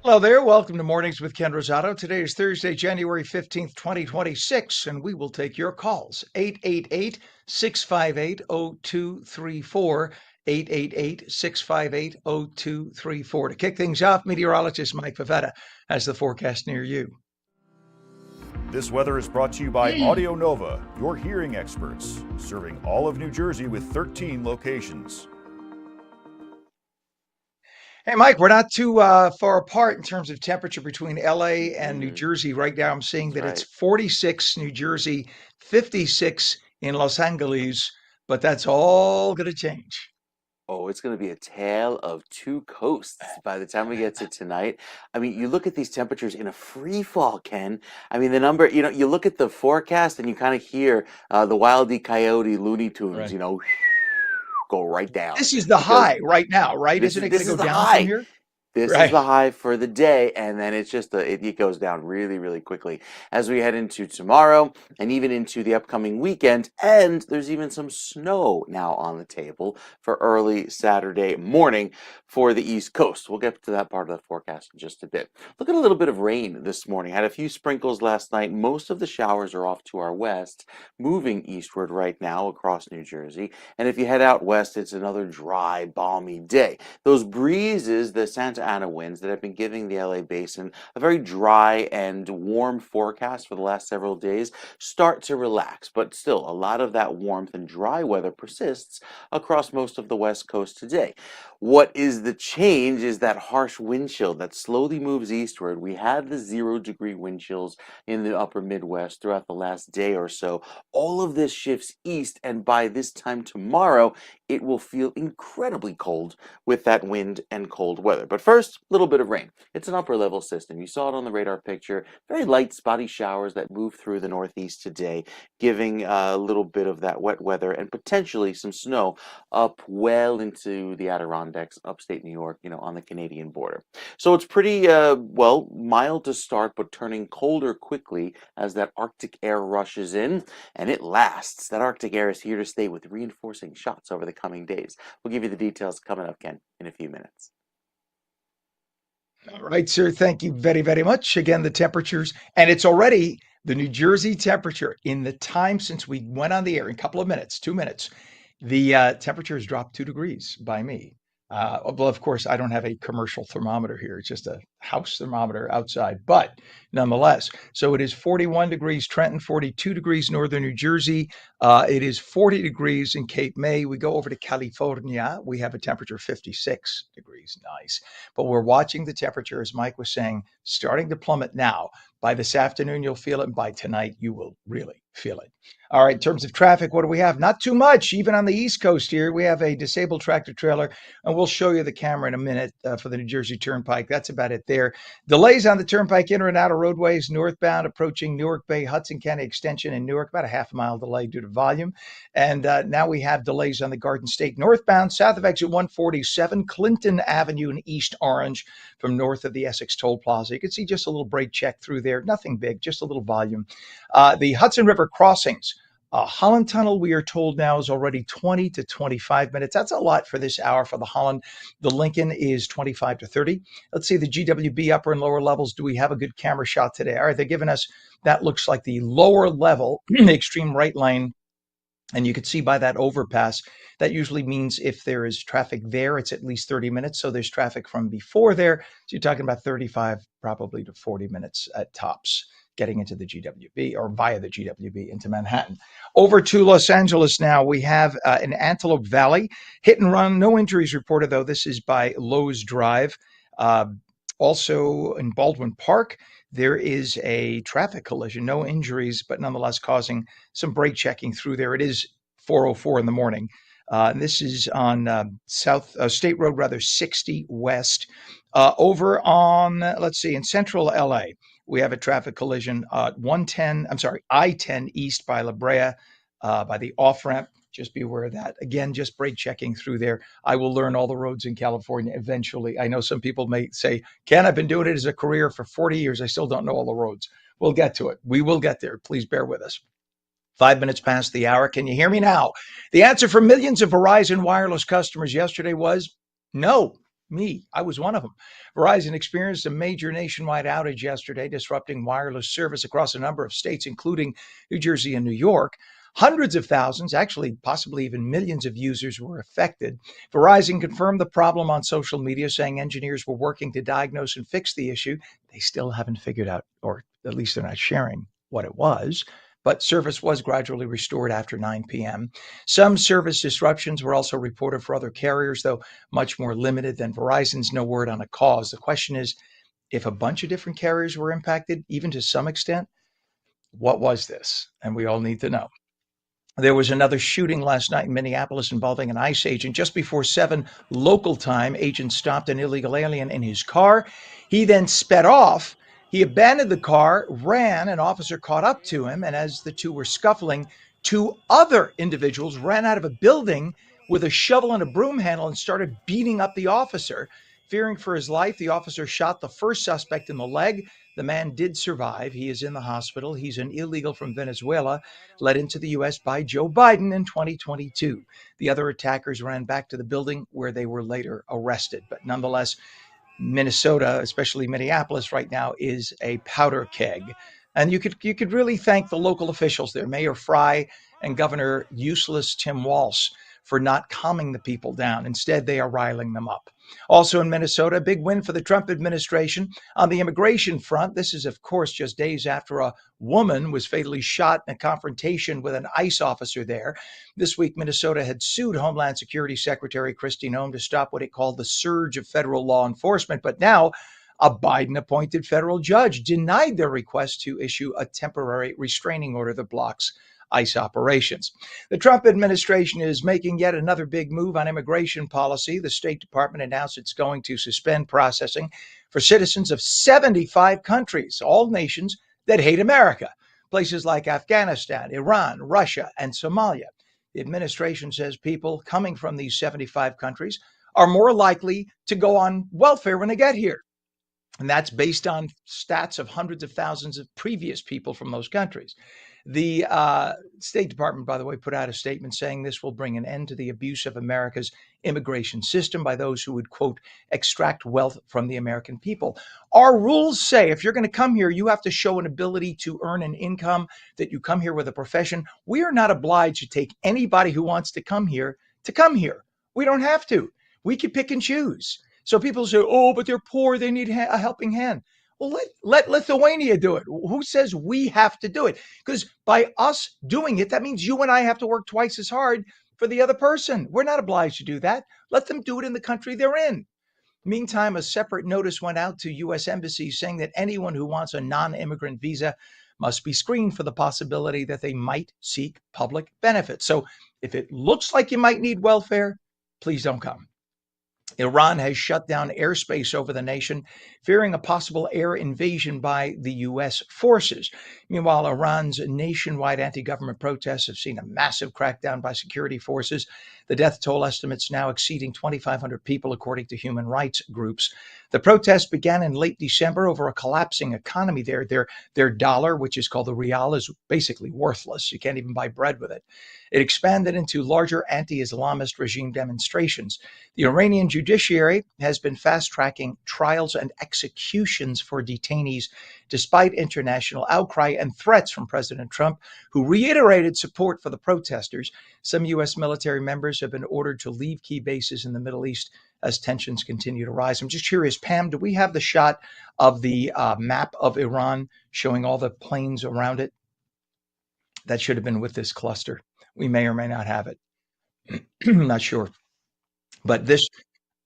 Hello there. Welcome to Mornings with Ken Rosato. Today is Thursday, January 15th, 2026, and we will take your calls. 888-658-0234. 888-658-0234. To kick things off, meteorologist Mike Favetta has the forecast near you. This weather is brought to you by Audio Nova, your hearing experts, serving all of New Jersey with 13 locations. Hey, Mike, we're not too far apart in terms of temperature between LA and New Jersey. Right now, I'm seeing That's that it's right. 46 New Jersey, 56 in Los Angeles, but that's all going to change. Oh, it's going to be a tale of two coasts by the time we get to tonight. I mean, you look at these temperatures in a free fall, Ken. I mean, the number, you look at the forecast and you kind of hear the Wile E. Coyote Looney Tunes, Right. go right down This is the because high right now, right? this Isn't is it going to this go is the down from high. here? This is Right. the high for the day, and then it's just it goes down really, really quickly as we head into tomorrow and even into the upcoming weekend. And there's even some snow now on the table for early Saturday morning for the East Coast. We'll get to that part of the forecast in just a bit. Look at a little bit of rain this morning. Had a few sprinkles last night. Most of the showers are off to our west, moving eastward right now across New Jersey. And if you head out west, it's another dry, balmy day. Those breezes, the Santa Ana winds that have been giving the LA basin a very dry and warm forecast for the last several days, start to relax. But still, a lot of that warmth and dry weather persists across most of the West Coast today. What is the change is that harsh wind chill that slowly moves eastward. We had the 0-degree wind chills in the upper Midwest throughout the last day or so. All of this shifts east, and by this time tomorrow, it will feel incredibly cold with that wind and cold weather. But first, a little bit of rain. It's an upper level system. You saw it on the radar picture. Very light, spotty showers that move through the Northeast today, giving a little bit of that wet weather and potentially some snow up well into the Adirondacks, upstate New York, on the Canadian border. So it's pretty, mild to start, but turning colder quickly as that Arctic air rushes in, and it lasts. That Arctic air is here to stay with reinforcing shots over the coming days. We'll give you the details coming up, Ken, in a few minutes. All right, sir. Thank you very, very much. Again, the temperatures, and it's already the New Jersey temperature in the time since we went on the air in a couple of minutes, 2 minutes. The temperature has dropped 2 degrees by me. Well, of course, I don't have a commercial thermometer here. It's just a house thermometer outside, but nonetheless. So it is 41 degrees Trenton, 42 degrees northern New Jersey. It is 40 degrees in Cape May. We go over to California. We have a temperature of 56 degrees. Nice. But we're watching the temperature, as Mike was saying, starting to plummet now. By this afternoon, you'll feel it. And by tonight, you will really feel it. All right, in terms of traffic, what do we have? Not too much. Even on the East Coast here, we have a disabled tractor trailer, and we'll show you the camera in a minute for the New Jersey Turnpike. That's about it there. Delays on the Turnpike, in and out of roadways, northbound approaching Newark Bay, Hudson County Extension in Newark, about a half-mile delay due to volume. And now we have delays on the Garden State northbound, south of exit 147, Clinton Avenue in East Orange, from north of the Essex Toll Plaza. You can see just a little brake check through there. Nothing big, just a little volume. The Hudson River crossings. Holland Tunnel, we are told now, is already 20 to 25 minutes. That's a lot for this hour for the Holland. The Lincoln is 25 to 30. Let's see the GWB upper and lower levels. Do we have a good camera shot today? All right, they're giving us, that looks like the lower level, the extreme right lane. And you can see by that overpass, that usually means if there is traffic there, it's at least 30 minutes. So there's traffic from before there. So you're talking about 35, probably to 40 minutes at tops getting into the GWB or via the GWB into Manhattan. Over to Los Angeles now. We have in Antelope Valley, hit and run. No injuries reported, though. This is by Lowe's Drive. Uh, Also in Baldwin Park, there is a traffic collision. No injuries, but nonetheless causing some brake checking through there. It is 4:04 in the morning. And this is on South State Road, rather 60 West. Over on, let's see, in central LA, we have a traffic collision. 110, I'm sorry, I-10 East by La Brea, by the off ramp. Just be aware of that. Again, just brake checking through there. I will learn all the roads in California eventually. I know some people may say, Ken, I've been doing it as a career for 40 years. I still don't know all the roads. We'll get to it. We will get there. Please bear with us. 5 minutes past the hour. Can you hear me now? The answer for millions of Verizon wireless customers yesterday was no. me. I was one of them. Verizon experienced a major nationwide outage yesterday, disrupting wireless service across a number of states, including New Jersey and New York. Hundreds of thousands, actually possibly even millions of users were affected. Verizon confirmed the problem on social media, saying engineers were working to diagnose and fix the issue. They still haven't figured out, or at least they're not sharing what it was, but service was gradually restored after 9 p.m. Some service disruptions were also reported for other carriers, though much more limited than Verizon's. No word on a cause. The question is, if a bunch of different carriers were impacted, even to some extent, what was this? And we all need to know. There was another shooting last night in Minneapolis involving an ICE agent. Just before 7 local time, agents stopped an illegal alien in his car. He then sped off. He abandoned the car, ran. An officer caught up to him, and as the two were scuffling, 2 other individuals ran out of a building with a shovel and a broom handle and started beating up the officer. Fearing for his life, the officer shot the first suspect in the leg. The man did survive. He is in the hospital. He's an illegal from Venezuela, led into the U.S. by Joe Biden in 2022. The other attackers ran back to the building where they were later arrested. But nonetheless, Minnesota, especially Minneapolis right now, is a powder keg. And you could really thank the local officials there, Mayor Fry and Governor Useless Tim Walz, for not calming the people down. Instead, they are riling them up. Also in Minnesota, a big win for the Trump administration on the immigration front. This is, of course, just days after a woman was fatally shot in a confrontation with an ICE officer there. This week, Minnesota had sued Homeland Security Secretary Kristi Noem to stop what it called the surge of federal law enforcement. But now, a Biden-appointed federal judge denied their request to issue a temporary restraining order that blocks ICE operations. The Trump administration is making yet another big move on immigration policy. The State Department announced it's going to suspend processing for citizens of 75 countries, all nations that hate America, places like Afghanistan, Iran, Russia, and Somalia. The administration says people coming from these 75 countries are more likely to go on welfare when they get here. And that's based on stats of hundreds of thousands of previous people from those countries. The State Department, by the way, put out a statement saying this will bring an end to the abuse of America's immigration system by those who would, quote, extract wealth from the American people. Our rules say if you're going to come here, you have to show an ability to earn an income, that you come here with a profession. We are not obliged to take anybody who wants to come here to come here. We don't have to. We can pick and choose. So people say, oh, but they're poor. They need a helping hand. Well, let Lithuania do it. Who says we have to do it? Because by us doing it, that means you and I have to work twice as hard for the other person. We're not obliged to do that. Let them do it in the country they're in. Meantime, a separate notice went out to U.S. embassies saying that anyone who wants a non-immigrant visa must be screened for the possibility that they might seek public benefits. So if it looks like you might need welfare, please don't come. Iran has shut down airspace over the nation, fearing a possible air invasion by the U.S. forces. Meanwhile, Iran's nationwide anti-government protests have seen a massive crackdown by security forces. The death toll estimates now exceeding 2,500 people, according to human rights groups. The protests began in late December over a collapsing economy there. Their dollar, which is called the rial, is basically worthless. You can't even buy bread with it. It expanded into larger anti-Islamist regime demonstrations. The Iranian judiciary has been fast-tracking trials and executions for detainees, despite international outcry and threats from President Trump, who reiterated support for the protesters. Some U.S. military members have been ordered to leave key bases in the Middle East as tensions continue to rise. I'm just curious, Pam, do we have the shot of the map of Iran showing all the planes around it? That should have been with this cluster. We may or may not have it. I'm not sure. But this,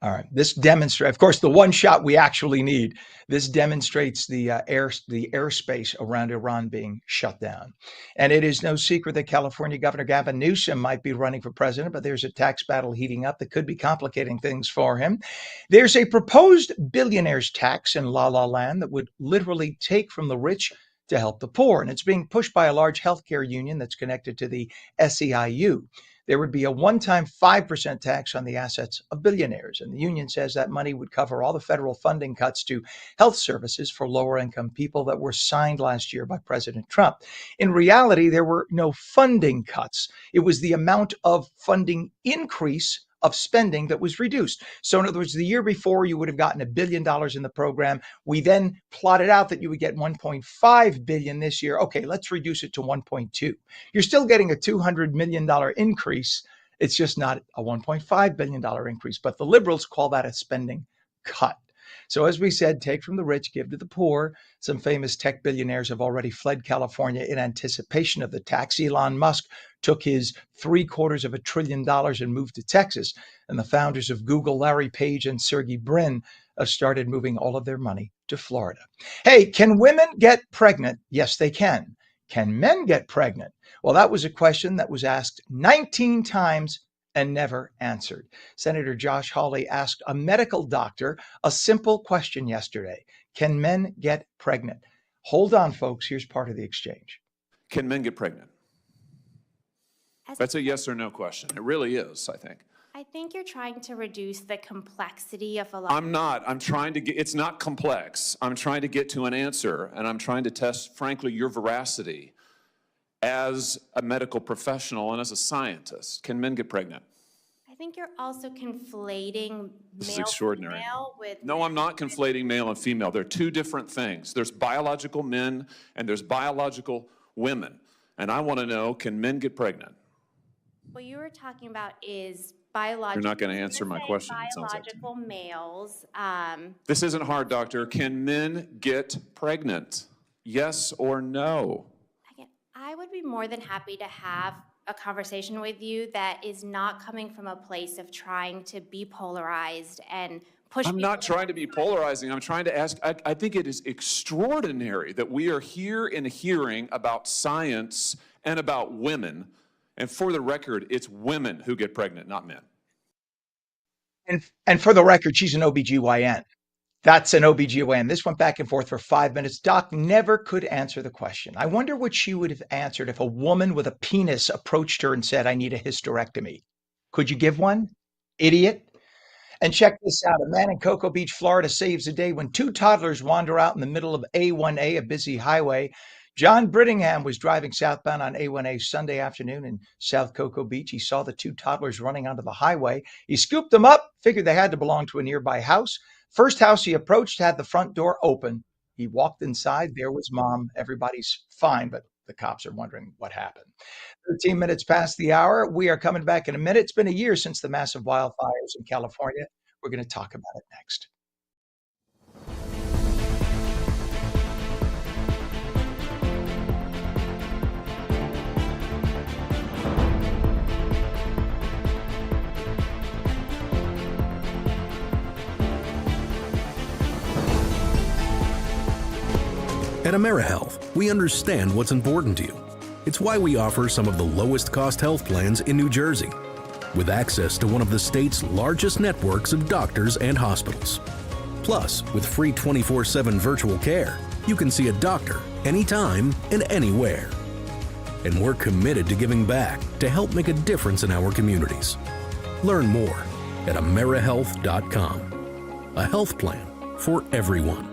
all right, this demonstrates, of course, the one shot we actually need. This demonstrates the airspace around Iran being shut down. And it is no secret that California Governor Gavin Newsom might be running for president, but there's a tax battle heating up that could be complicating things for him. There's a proposed billionaires tax in La La Land that would literally take from the rich to help the poor. And it's being pushed by a large healthcare union that's connected to the SEIU. There would be a one-time 5% tax on the assets of billionaires. And the union says that money would cover all the federal funding cuts to health services for lower-income people that were signed last year by President Trump. In reality, there were no funding cuts. It was the amount of funding increase of spending that was reduced. So in other words, the year before you would have gotten $1 billion in the program. We then plotted out that you would get 1.5 billion this year. Okay, let's reduce it to 1.2. You're still getting a $200 million increase. It's just not a $1.5 billion increase, but the liberals call that a spending cut. So as we said, take from the rich, give to the poor. Some famous tech billionaires have already fled California in anticipation of the tax. Elon Musk took his $750 billion and moved to Texas. And the founders of Google, Larry Page and Sergey Brin, have started moving all of their money to Florida. Hey, can women get pregnant? Yes, they can. Can men get pregnant? Well, that was a question that was asked 19 times and never answered. Senator Josh Hawley asked a medical doctor a simple question yesterday. Can men get pregnant? Hold on, folks. Here's part of the exchange. Can men get pregnant? That's a yes or no question. It really is, I think. I think you're trying to reduce the complexity of a lot. I'm not. I'm trying to get, it's not complex. I'm trying to get to an answer, and I'm trying to test, frankly, your veracity as a medical professional and as a scientist. Can men get pregnant? I think you're also conflating This is male extraordinary. female with No, I'm not conflating male and female. They're two different things. There's biological men and there's biological women. And I want to know, can men get pregnant? What you were talking about is biological. You're not going to answer my question, it sounds like to me. Biological males. This isn't hard, doctor. Can men get pregnant? Yes or no? Again, I would be more than happy to have a conversation with you that is not coming from a place of trying to be polarized and push. I'm not trying to be polarizing. I'm trying to ask, I think it is extraordinary that we are here in a hearing about science and about women. And for the record, it's women who get pregnant, not men. And for the record, she's an OBGYN. That's an OBGYN. This went back and forth for 5 minutes. Doc never could answer the question. I wonder what she would have answered if a woman with a penis approached her and said, I need a hysterectomy. Could you give one? Idiot. And check this out. A man in Cocoa Beach, Florida saves a day when two toddlers wander out in the middle of A1A, a busy highway. John Brittingham was driving southbound on A1A Sunday afternoon in South Cocoa Beach. He saw the two toddlers running onto the highway. He scooped them up, figured they had to belong to a nearby house. First house he approached had the front door open. He walked inside. There was mom. Everybody's fine, but the cops are wondering what happened. 13 minutes past the hour. We are coming back in a minute. It's been a year since the massive wildfires in California. We're going to talk about it next. At AmeriHealth, we understand what's important to you. It's why we offer some of the lowest cost health plans in New Jersey, with access to one of the state's largest networks of doctors and hospitals. Plus, with free 24/7 virtual care, you can see a doctor anytime and anywhere. And we're committed to giving back to help make a difference in our communities. Learn more at AmeriHealth.com. A health plan for everyone.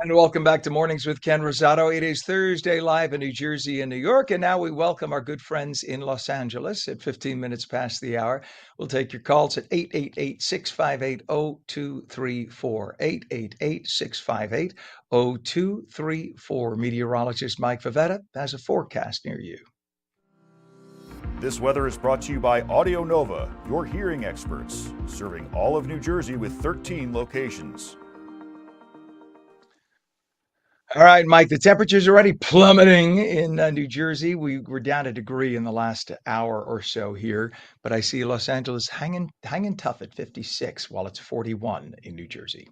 And welcome back to Mornings with Ken Rosato. It is Thursday live in New Jersey and New York. And now we welcome our good friends in Los Angeles at 15 minutes past the hour. We'll take your calls at 888-658-0234. 888-658-0234. Meteorologist Mike Favetta has a forecast near you. This weather is brought to you by Audio Nova, your hearing experts, serving all of New Jersey with 13 locations. All right, Mike, the temperature's already plummeting in New Jersey. We're down a degree in the last hour or so here, but I see Los Angeles hanging tough at 56 while it's 41 in New Jersey.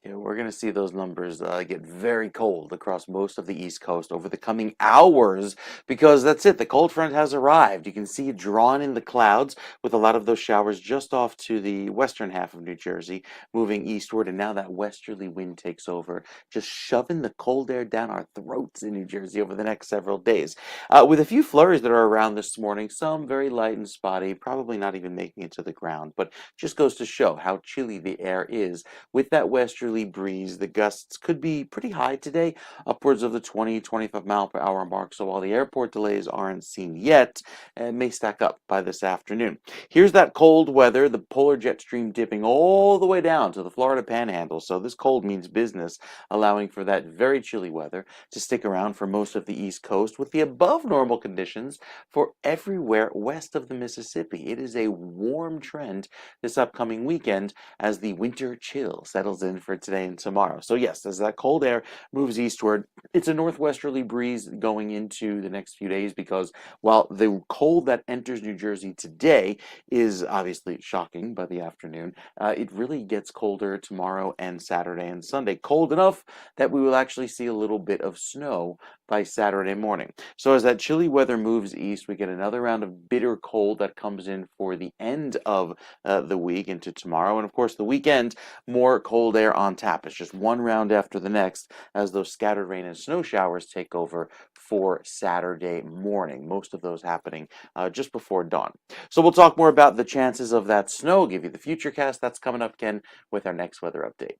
Yeah, we're going to see those numbers get very cold across most of the East Coast over the coming hours because that's it. The cold front has arrived. You can see it drawn in the clouds with a lot of those showers just off to the western half of New Jersey, moving eastward. And now that westerly wind takes over, just shoving the cold air down our throats in New Jersey over the next several days. With a few flurries that are around this morning, some very light and spotty, probably not even making it to the ground, but just goes to show how chilly the air is with that westerly breeze. The gusts could be pretty high today, upwards of the 20-25 mile per hour mark. So while the airport delays aren't seen yet, it may stack up by this afternoon. Here's that cold weather, the polar jet stream dipping all the way down to the Florida Panhandle. So this cold means business, allowing for that very chilly weather to stick around for most of the East Coast with the above normal conditions for everywhere west of the Mississippi. It is a warm trend this upcoming weekend as the winter chill settles in for today and tomorrow. So yes, as that cold air moves eastward, it's a northwesterly breeze going into the next few days because while the cold that enters New Jersey today is obviously shocking by the afternoon, it really gets colder tomorrow and Saturday and Sunday. Cold enough that we will actually see a little bit of snow by Saturday morning. So as that chilly weather moves east, we get another round of bitter cold that comes in for the end of the week into tomorrow. And of course, the weekend, more cold air on tap. It's just one round after the next as those scattered rain and snow showers take over for Saturday morning. Most of those happening just before dawn. So we'll talk more about the chances of that snow, give you the futurecast. That's coming up, Ken, with our next weather update.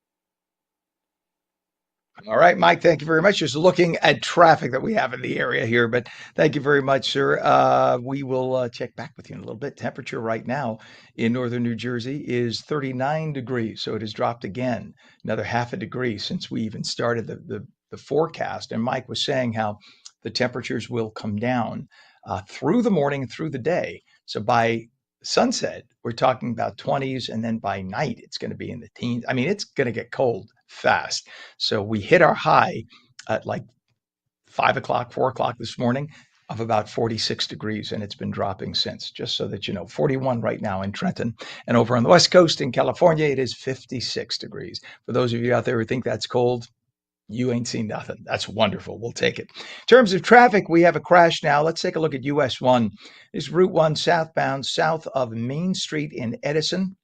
All right, Mike, thank you very much. Just looking at traffic that we have in the area here, but thank you very much, sir. We will check back with you in a little bit. Temperature right now in northern New Jersey is 39 degrees, so it has dropped again, another half a degree since we even started the forecast. And Mike was saying how the temperatures will come down through the morning and through the day. So by sunset, we're talking about 20s, and then by night, it's going to be in the teens. I mean, it's going to get cold fast. So we hit our high at like 5 o'clock, 4 o'clock this morning of about 46 degrees, and it's been dropping since, just so that you know. 41 right now in Trenton. And over on the West Coast in California, it is 56 degrees. For those of you out there who think that's cold, you ain't seen nothing. That's wonderful. We'll take it. In terms of traffic, we have a crash now. Let's take a look at US 1. This is Route 1 southbound, south of Main Street in Edison.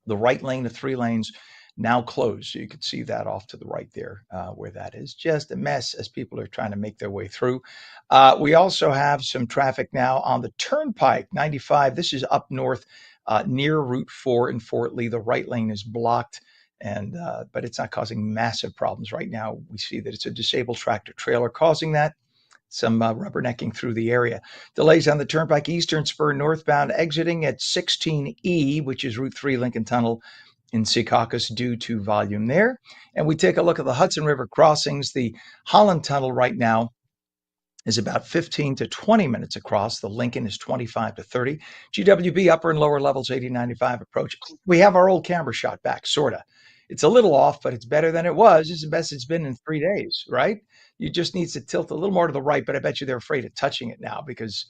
The right lane of 3 lanes now closed. So you can see that off to the right there where that is. Just a mess as people are trying to make their way through. We also have some traffic now on the Turnpike 95. This is up north near Route 4 in Fort Lee. The right lane is blocked, and but it's not causing massive problems right now. We see that it's a disabled tractor trailer causing that. Some rubbernecking through the area. Delays on the Turnpike Eastern Spur northbound exiting at 16E, which is Route 3 Lincoln Tunnel in Secaucus due to volume there. And we take a look at the Hudson River crossings. The Holland Tunnel right now is about 15 to 20 minutes across. The Lincoln is 25 to 30. GWB upper and lower levels 80-95 approach. We have our old camera shot back, sort of. It's a little off, but it's better than it was. It's the best it's been in 3 days, right? You just need to tilt a little more to the right, but I bet you they're afraid of touching it now because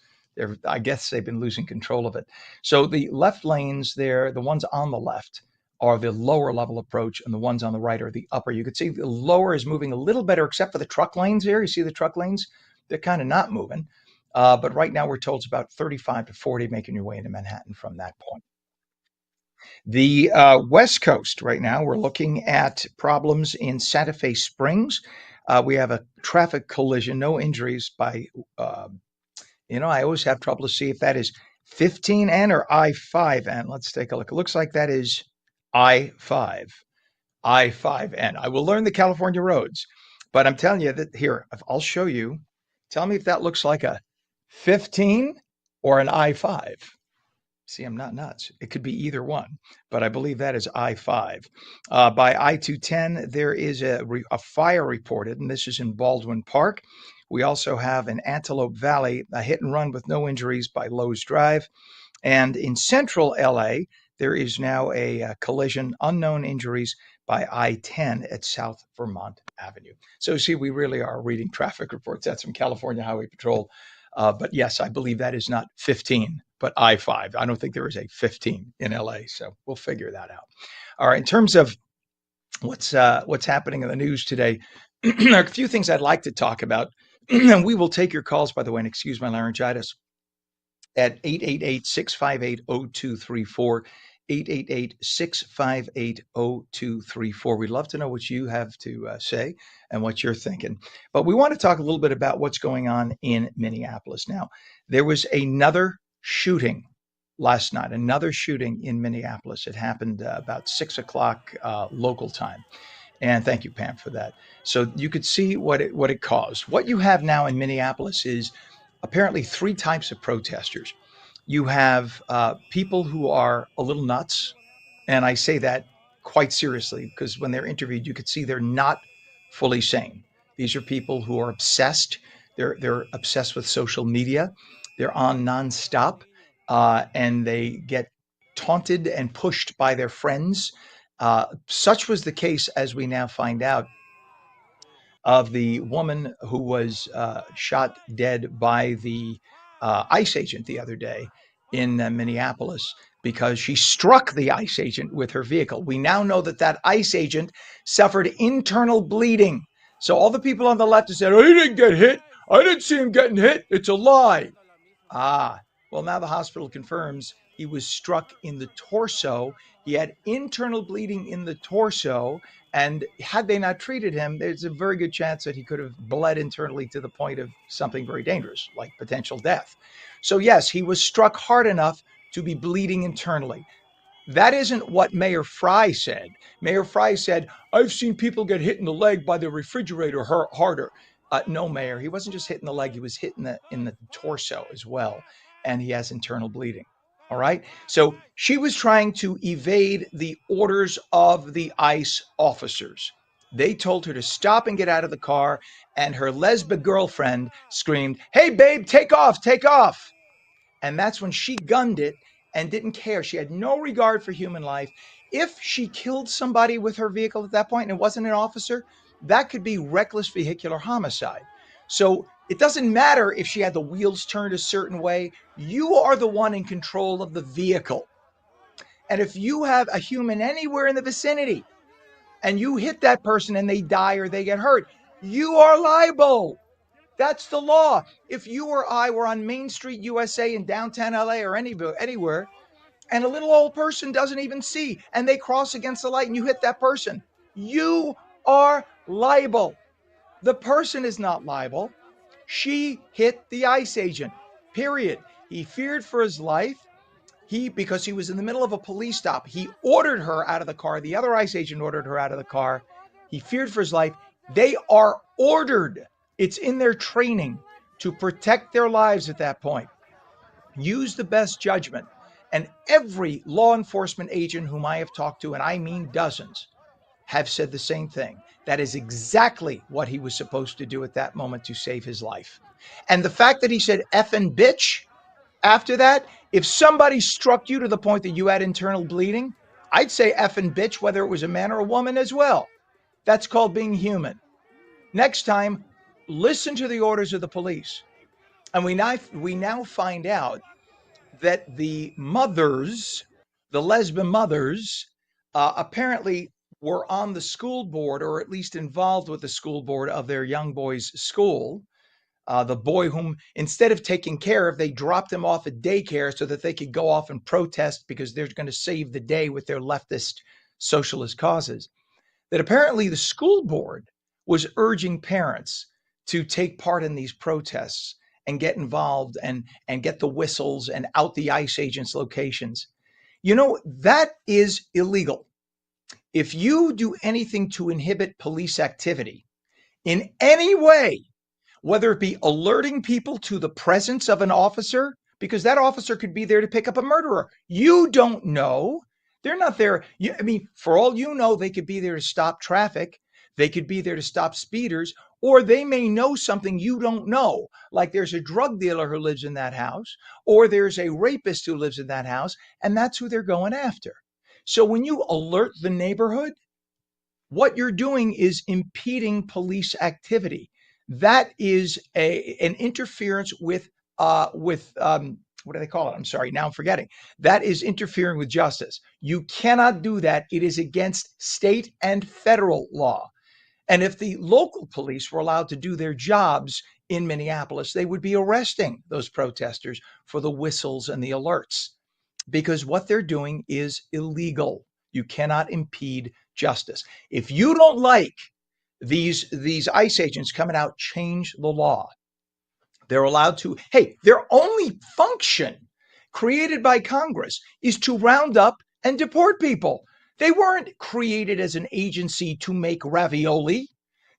I guess they've been losing control of it. So the left lanes there, the ones on the left, are the lower level approach, and the ones on the right are the upper. You can see the lower is moving a little better, except for the truck lanes here. You see the truck lanes? They're kind of not moving. But right now we're told it's about 35 to 40 making your way into Manhattan from that point. The West Coast right now, we're looking at problems in Santa Fe Springs. We have a traffic collision, no injuries by, I always have trouble to see if that is 15N or I-5N. Let's take a look. It looks like that is I-5. I-5N. I will learn the California roads, but I'm telling you that here, I'll show you. Tell me if that looks like a 15 or an I-5. See, I'm not nuts. It could be either one, but I believe that is I-5. By I-210, there is a fire reported, and this is in Baldwin Park. We also have in Antelope Valley, a hit and run with no injuries by Lowe's Drive. And in central LA, there is now a collision, unknown injuries by I-10 at South Vermont Avenue. So see, we really are reading traffic reports. That's from California Highway Patrol. But yes, I believe that is not 15, but I-5. I don't think there is a 15 in LA, so we'll figure that out. All right, in terms of what's happening in the news today, there are a few things I'd like to talk about. And we will take your calls, by the way, and excuse my laryngitis, at 888-658-0234, 888-658-0234. We'd love to know what you have to say and what you're thinking. But we want to talk a little bit about what's going on in Minneapolis. Now, there was another shooting last night, another shooting in Minneapolis. It happened about 6 o'clock local time. And thank you, Pam, for that. So you could see what it caused. What you have now in Minneapolis is apparently three types of protesters. You have people who are a little nuts, and I say that quite seriously because when they're interviewed, you could see they're not fully sane. These are people who are obsessed. They're obsessed with social media. They're on nonstop, and they get taunted and pushed by their friends. Such was the case, as we now find out, of the woman who was shot dead by the ICE agent the other day in Minneapolis because she struck the ICE agent with her vehicle. We now know that that ICE agent suffered internal bleeding. So all the people on the left have said, oh, he didn't get hit. I didn't see him getting hit. It's a lie. Well, now the hospital confirms he was struck in the torso. He had internal bleeding in the torso. And had they not treated him, there's a very good chance that he could have bled internally to the point of something very dangerous, like potential death. So yes, he was struck hard enough to be bleeding internally. That isn't what Mayor Fry said. Mayor Fry said, I've seen people get hit in the leg by the refrigerator harder. No, Mayor, he wasn't just hit in the leg, he was hit in the torso as well. And he has internal bleeding. All right. So she was trying to evade the orders of the ICE officers. They told her to stop and get out of the car. And her lesbian girlfriend screamed, hey, babe, take off, take off. And that's when she gunned it and didn't care. She had no regard for human life. If she killed somebody with her vehicle at that point and it wasn't an officer, that could be reckless vehicular homicide. So it doesn't matter if she had the wheels turned a certain way. You are the one in control of the vehicle. And if you have a human anywhere in the vicinity and you hit that person and they die or they get hurt, you are liable. That's the law. If you or I were on Main Street, USA in downtown LA or anywhere, and a little old person doesn't even see and they cross against the light and you hit that person, you are liable. The person is not liable. She hit the ICE agent, period. He feared for his life. Because he was in the middle of a police stop, he ordered her out of the car. The other ICE agent ordered her out of the car. He feared for his life. They are ordered. It's in their training to protect their lives at that point. Use the best judgment. And every law enforcement agent whom I have talked to, and I mean dozens, have said the same thing. That is exactly what he was supposed to do at that moment to save his life. And the fact that he said effing bitch after that, if somebody struck you to the point that you had internal bleeding, I'd say effing bitch, whether it was a man or a woman as well. That's called being human. Next time, listen to the orders of the police. And we now find out that the mothers, the lesbian mothers, apparently were on the school board, or at least involved with the school board of their young boy's school. The boy whom, instead of taking care of, they dropped him off at daycare so that they could go off and protest because they're going to save the day with their leftist socialist causes. That apparently the school board was urging parents to take part in these protests and get involved and get the whistles and out the ICE agents' locations. You know, that is illegal. if you do anything to inhibit police activity in any way, whether it be alerting people to the presence of an officer, because that officer could be there to pick up a murderer. You don't know. They're not there. I mean, for all you know, they could be there to stop traffic. They could be there to stop speeders, or they may know something you don't know. Like there's a drug dealer who lives in that house, or there's a rapist who lives in that house, and that's who they're going after. So when you alert the neighborhood, what you're doing is impeding police activity. That is an interference with what do they call it? I'm sorry, now I'm forgetting. That is interfering with justice. You cannot do that. It is against state and federal law. And if the local police were allowed to do their jobs in Minneapolis, they would be arresting those protesters for the whistles and the alerts, because what they're doing is illegal. You cannot impede justice. If you don't like these ICE agents coming out, change the law. They're allowed to, hey, their only function created by Congress is to round up and deport people. They weren't created as an agency to make ravioli.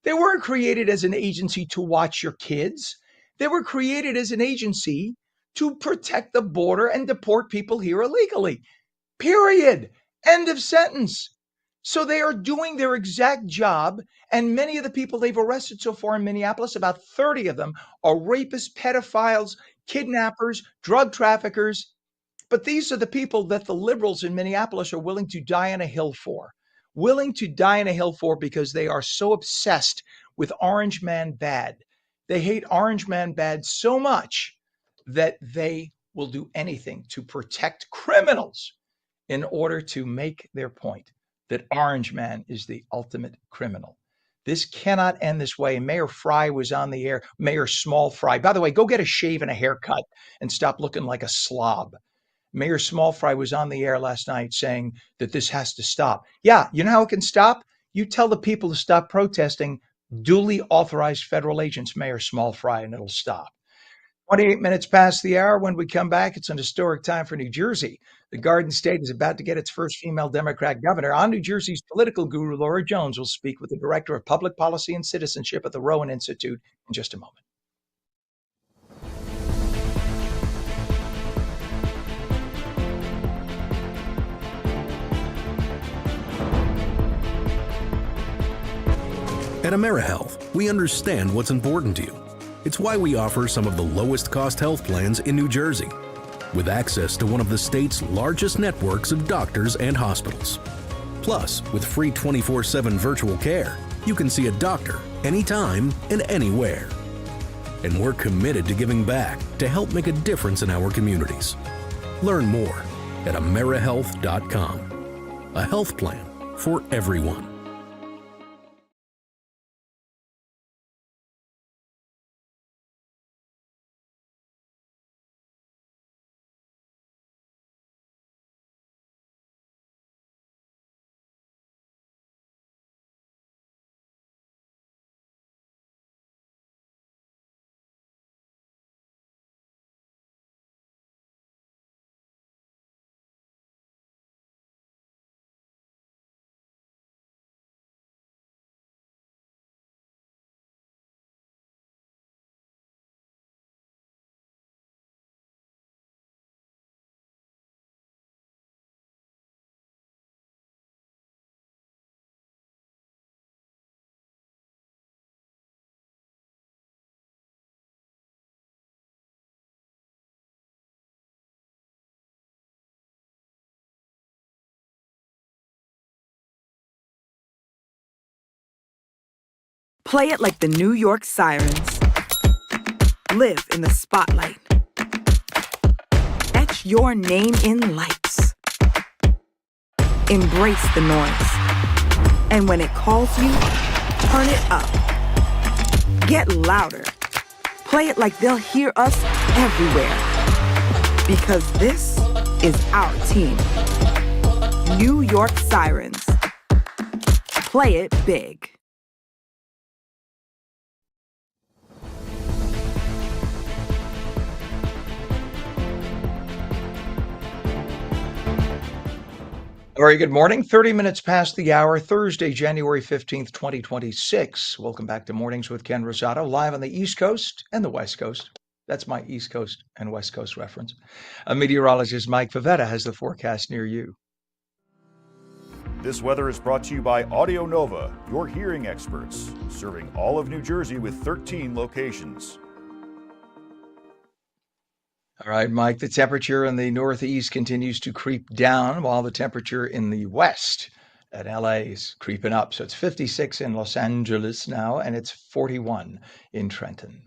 They weren't created as an agency to watch your kids. They were created as an agency to protect the border and deport people here illegally. Period. End of sentence. So they are doing their exact job. And many of the people they've arrested so far in Minneapolis, about 30 of them, are rapists, pedophiles, kidnappers, drug traffickers. But these are the people that the liberals in Minneapolis are willing to die on a hill for. Because they are so obsessed with Orange Man Bad. They hate Orange Man Bad so much that they will do anything to protect criminals in order to make their point that Orange Man is the ultimate criminal. This cannot end this way. And Mayor Fry was on the air. Mayor Small Fry. By the way, go get a shave and a haircut and stop looking like a slob. Mayor Small Fry was on the air last night saying that this has to stop. Yeah, you know how it can stop? You tell the people to stop protesting duly authorized federal agents, Mayor Small Fry, and it'll stop. 28 minutes past the hour. When we come back, it's an historic time for New Jersey. The Garden State is about to get its first female Democrat governor. On New Jersey's political guru, Laura Jones, will speak with the Director of Public Policy and Citizenship at the Rowan Institute in just a moment. At AmeriHealth, we understand what's important to you. It's why we offer some of the lowest cost health plans in New Jersey, with access to one of the state's largest networks of doctors and hospitals. Plus, with free 24/7 virtual care, you can see a doctor anytime and anywhere. And we're committed to giving back to help make a difference in our communities. Learn more at AmeriHealth.com. A health plan for everyone. Play it like the New York Sirens. Live in the spotlight. Etch your name in lights. Embrace the noise. And when it calls you, turn it up. Get louder. Play it like they'll hear us everywhere. Because this is our team. New York Sirens. Play it big. Very good morning. 30 minutes past the hour, Thursday, January 15th, 2026. Welcome back to Mornings with Ken Rosato, live on the East Coast and the West Coast. That's my East Coast and West Coast reference. A meteorologist, Mike Favetta, has the forecast near you. This weather is brought to you by Audio Nova, your hearing experts, serving all of New Jersey with 13 locations. All right, Mike, the temperature in the Northeast continues to creep down while the temperature in the West at LA is creeping up. So it's 56 in Los Angeles now, and it's 41 in Trenton.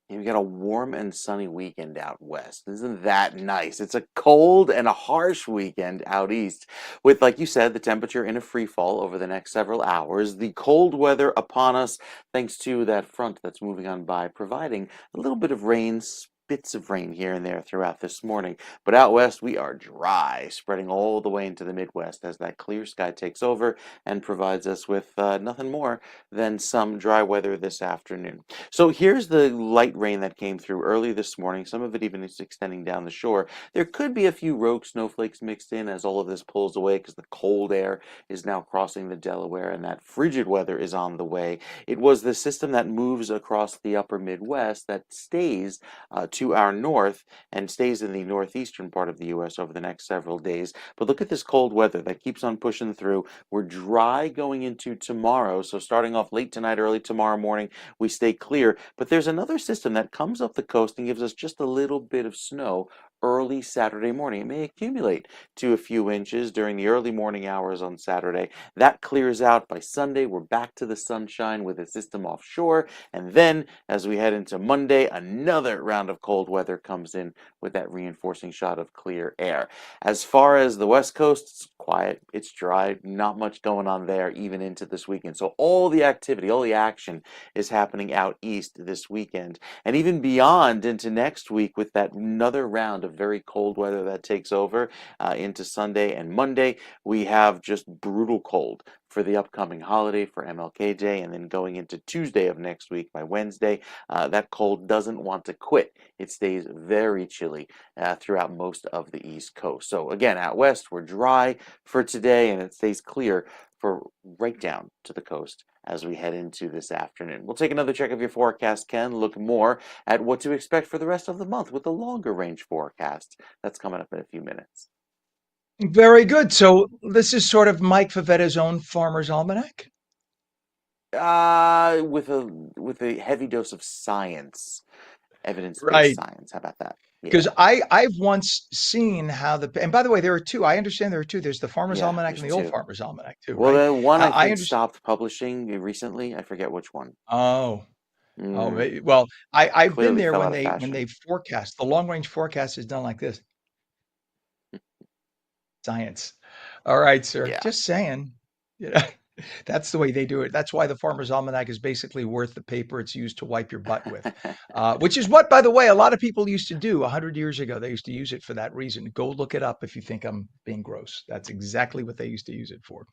We got a warm and sunny weekend out west. Isn't that nice? It's a cold and a harsh weekend out east with, like you said, the temperature in a free fall over the next several hours. The cold weather upon us thanks to that front that's moving on by, providing a little bit of rain, bits of rain here and there throughout this morning. But out west, we are dry, spreading all the way into the Midwest as that clear sky takes over and provides us with nothing more than some dry weather this afternoon. So here's the light rain that came through early this morning. Some of it even is extending down the shore. There could be a few rogue snowflakes mixed in as all of this pulls away because the cold air is now crossing the Delaware and that frigid weather is on the way. It was the system that moves across the upper Midwest that stays to our north and stays in the northeastern part of the U.S. over the next several days. But look at this cold weather that keeps on pushing through. We're dry going into tomorrow. So starting off late tonight, early tomorrow morning, we stay clear. But there's another system that comes up the coast and gives us just a little bit of snow early Saturday morning. It may accumulate to a few inches during the early morning hours on Saturday. That clears out by Sunday. We're back to the sunshine with a system offshore. And then as we head into Monday, another round of cold weather comes in with that reinforcing shot of clear air. As far as the West Coast, it's quiet, it's dry, not much going on there even into this weekend. So all the activity, all the action is happening out east this weekend. And even beyond into next week with that another round of very cold weather that takes over into Sunday and Monday, we have just brutal cold for the upcoming holiday for MLK Day, and then going into Tuesday of next week by Wednesday, that cold doesn't want to quit. It stays very chilly throughout most of the East Coast. So again, out west, we're dry for today, and it stays clear for right down to the coast as we head into this afternoon. We'll take another check of your forecast, Ken, look more at what to expect for the rest of the month with the longer range forecast. That's coming up in a few minutes. Very good. So this is sort of Mike Favetta's own Farmer's Almanac? With a heavy dose of science, evidence-based Right. science. How about that? Because Yeah. I've once seen how and by the way, there are two. I understand there are two. There's the Farmer's Yeah, Almanac and there's the Old two. Farmer's Almanac too, Well, right? the one I I think understand. stopped publishing recently. I forget which one. Oh, Mm, well, I've been clearly there fell when out of they fashion. forecast. The long range forecast is done like this. Science. All right, sir. Yeah. Just saying. You know, that's the way they do it. That's why the Farmer's Almanac is basically worth the paper it's used to wipe your butt with, which is what, by the way, a lot of people used to do 100 years ago. They used to use it for that reason. Go look it up if you think I'm being gross. That's exactly what they used to use it for.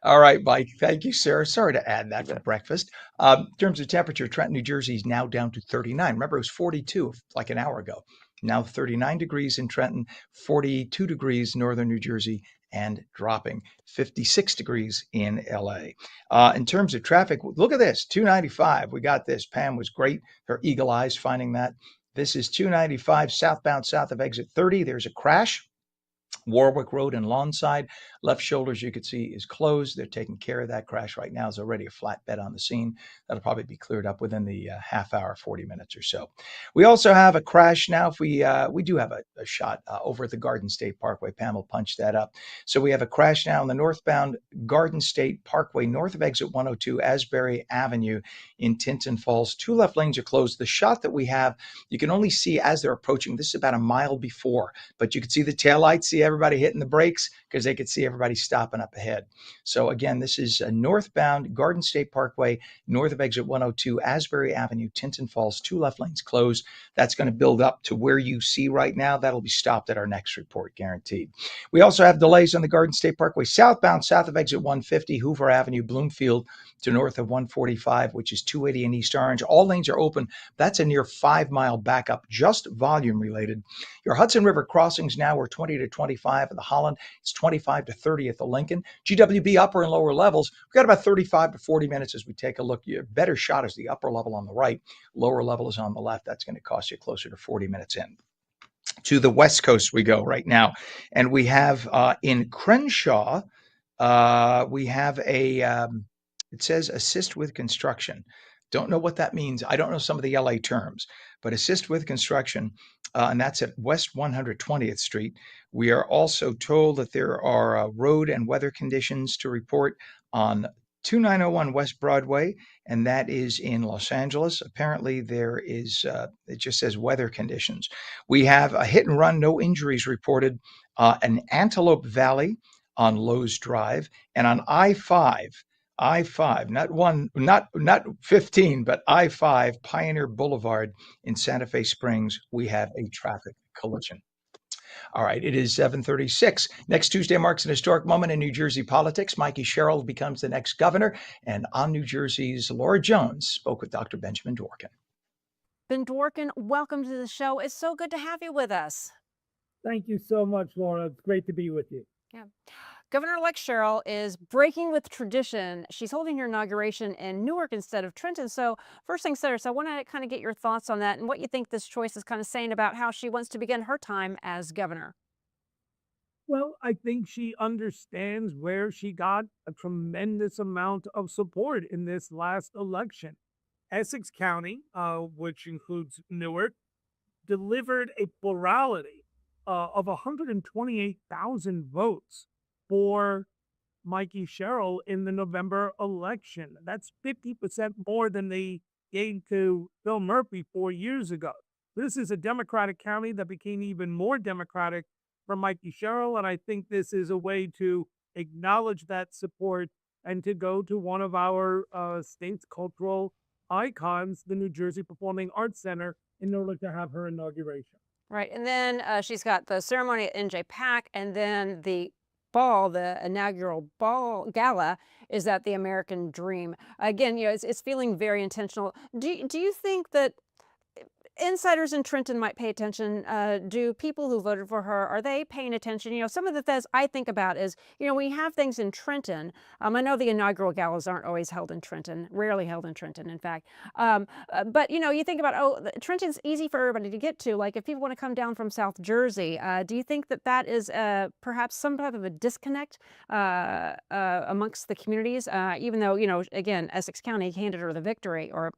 All right, Mike. Thank you, sir. Sorry to add You that for bet. breakfast. In terms of temperature, Trenton, New Jersey is now down to 39. Remember, it was 42 like an hour ago. Now 39 degrees in Trenton, 42 degrees northern New Jersey, and dropping 56 degrees in LA. In terms of traffic, look at this 295. We got this. Pam was great. Her eagle eyes finding that. This is 295 southbound south of exit 30. There's a crash. Warwick Road and Lawnside. Left shoulder, as you can see, is closed. They're taking care of that crash right now. There's already a flatbed on the scene. That'll probably be cleared up within the half hour, 40 minutes or so. We also have a crash now. If we do have a shot over at the Garden State Parkway. Pam will punch that up. So we have a crash now on the northbound Garden State Parkway, north of exit 102, Asbury Avenue in Tinton Falls. Two left lanes are closed. The shot that we have, you can only see as they're approaching. This is about a mile before, but you can see the taillights, see everybody hitting the brakes because they could see everybody stopping up ahead. So again, this is a northbound Garden State Parkway, north of exit 102, Asbury Avenue, Tinton Falls, two left lanes closed. That's going to build up to where you see right now. That'll be stopped at our next report, guaranteed. We also have delays on the Garden State Parkway southbound, south of exit 150, Hoover Avenue, Bloomfield to north of 145, which is 280 in East Orange. All lanes are open. That's a near 5 mile backup, just volume related. Your Hudson River crossings now are 20 to 25 25 at the Holland. It's 25 to 30 at the Lincoln. GWB upper and lower levels, we've got about 35 to 40 minutes as we take a look. Your better shot is the upper level on the right, lower level is on the left. That's going to cost you closer to 40 minutes in. To the West Coast we go right now. And we have in Crenshaw, we have it says assist with construction. Don't know what that means. I don't know some of the LA terms, but assist with construction, and that's at West 120th Street. We are also told that there are road and weather conditions to report on 2901 West Broadway, and that is in Los Angeles. Apparently, there is, it just says weather conditions. We have a hit and run, no injuries reported in Antelope Valley on Lowe's Drive, and on I-5, not 15, but I-5, Pioneer Boulevard in Santa Fe Springs, we have a traffic collision. All right, it is 7:36. Next Tuesday marks an historic moment in New Jersey politics. Mikey Sherrill becomes the next governor, and on New Jersey's Laura Jones spoke with Dr. Benjamin Dworkin. Ben Dworkin, welcome to the show. It's so good to have you with us. Thank you so much, Laura. It's great to be with you. Yeah. Governor-elect Sherrill is breaking with tradition. She's holding her inauguration in Newark instead of Trenton. So first things first, I want to kind of get your thoughts on that and what you think this choice is kind of saying about how she wants to begin her time as governor. Well, I think she understands where she got a tremendous amount of support in this last election. Essex County, which includes Newark, delivered a plurality of 128,000 votes for Mikey Sherrill in the November election. That's 50% more than they gave to Phil Murphy 4 years ago. This is a Democratic county that became even more Democratic for Mikey Sherrill, and I think this is a way to acknowledge that support and to go to one of our state's cultural icons, the New Jersey Performing Arts Center, in order to have her inauguration. Right, and then she's got the ceremony at NJ Pack, and then the ball, the inaugural ball gala, is at the American Dream. Again, you know, it's feeling very intentional. Do you think that insiders in Trenton might pay attention? Do people who voted for her, are they paying attention? You know, some of the things I think about is, you know, we have things in Trenton. I know the inaugural galas aren't always held in Trenton, rarely held in Trenton, in fact. But, you know, you think about, oh, Trenton's easy for everybody to get to. Like if people want to come down from South Jersey, do you think that that is perhaps some type of a disconnect amongst the communities? Even though, you know, again, Essex County handed her the victory, or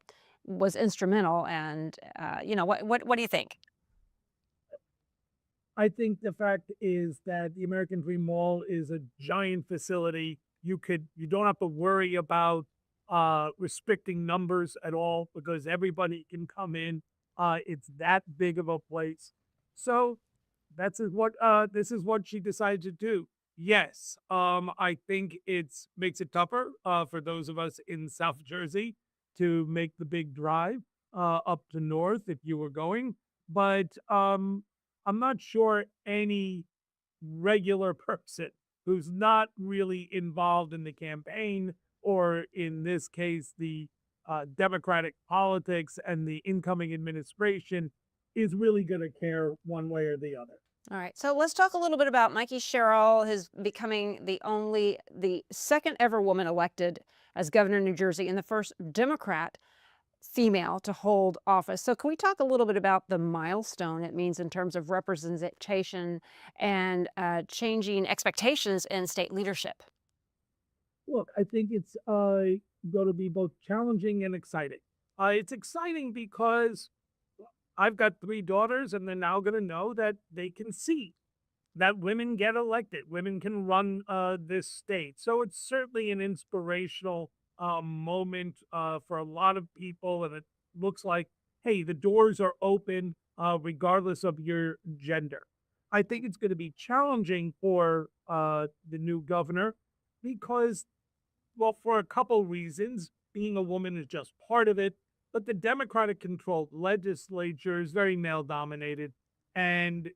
was instrumental, and you know, what do you think? I think the fact is that the American Dream Mall is a giant facility. You don't have to worry about restricting numbers at all because everybody can come in. It's that big of a place. So this is what she decided to do. Yes, I think makes it tougher for those of us in South Jersey to make the big drive up to north if you were going. But I'm not sure any regular person who's not really involved in the campaign, or in this case, the Democratic politics and the incoming administration, is really going to care one way or the other. All right, so let's talk a little bit about Mikey Sherrill, his becoming the second ever woman elected as governor of New Jersey and the first Democrat female to hold office. So can we talk a little bit about the milestone it means in terms of representation and changing expectations in state leadership? Look, I think it's going to be both challenging and exciting. It's exciting because I've got 3 daughters, and they're now going to know that they can see that women get elected. Women can run this state. So it's certainly an inspirational moment for a lot of people. And it looks like, hey, the doors are open regardless of your gender. I think it's going to be challenging for the new governor because, well, for a couple reasons. Being a woman is just part of it. But the Democratic-controlled legislature is very male-dominated, and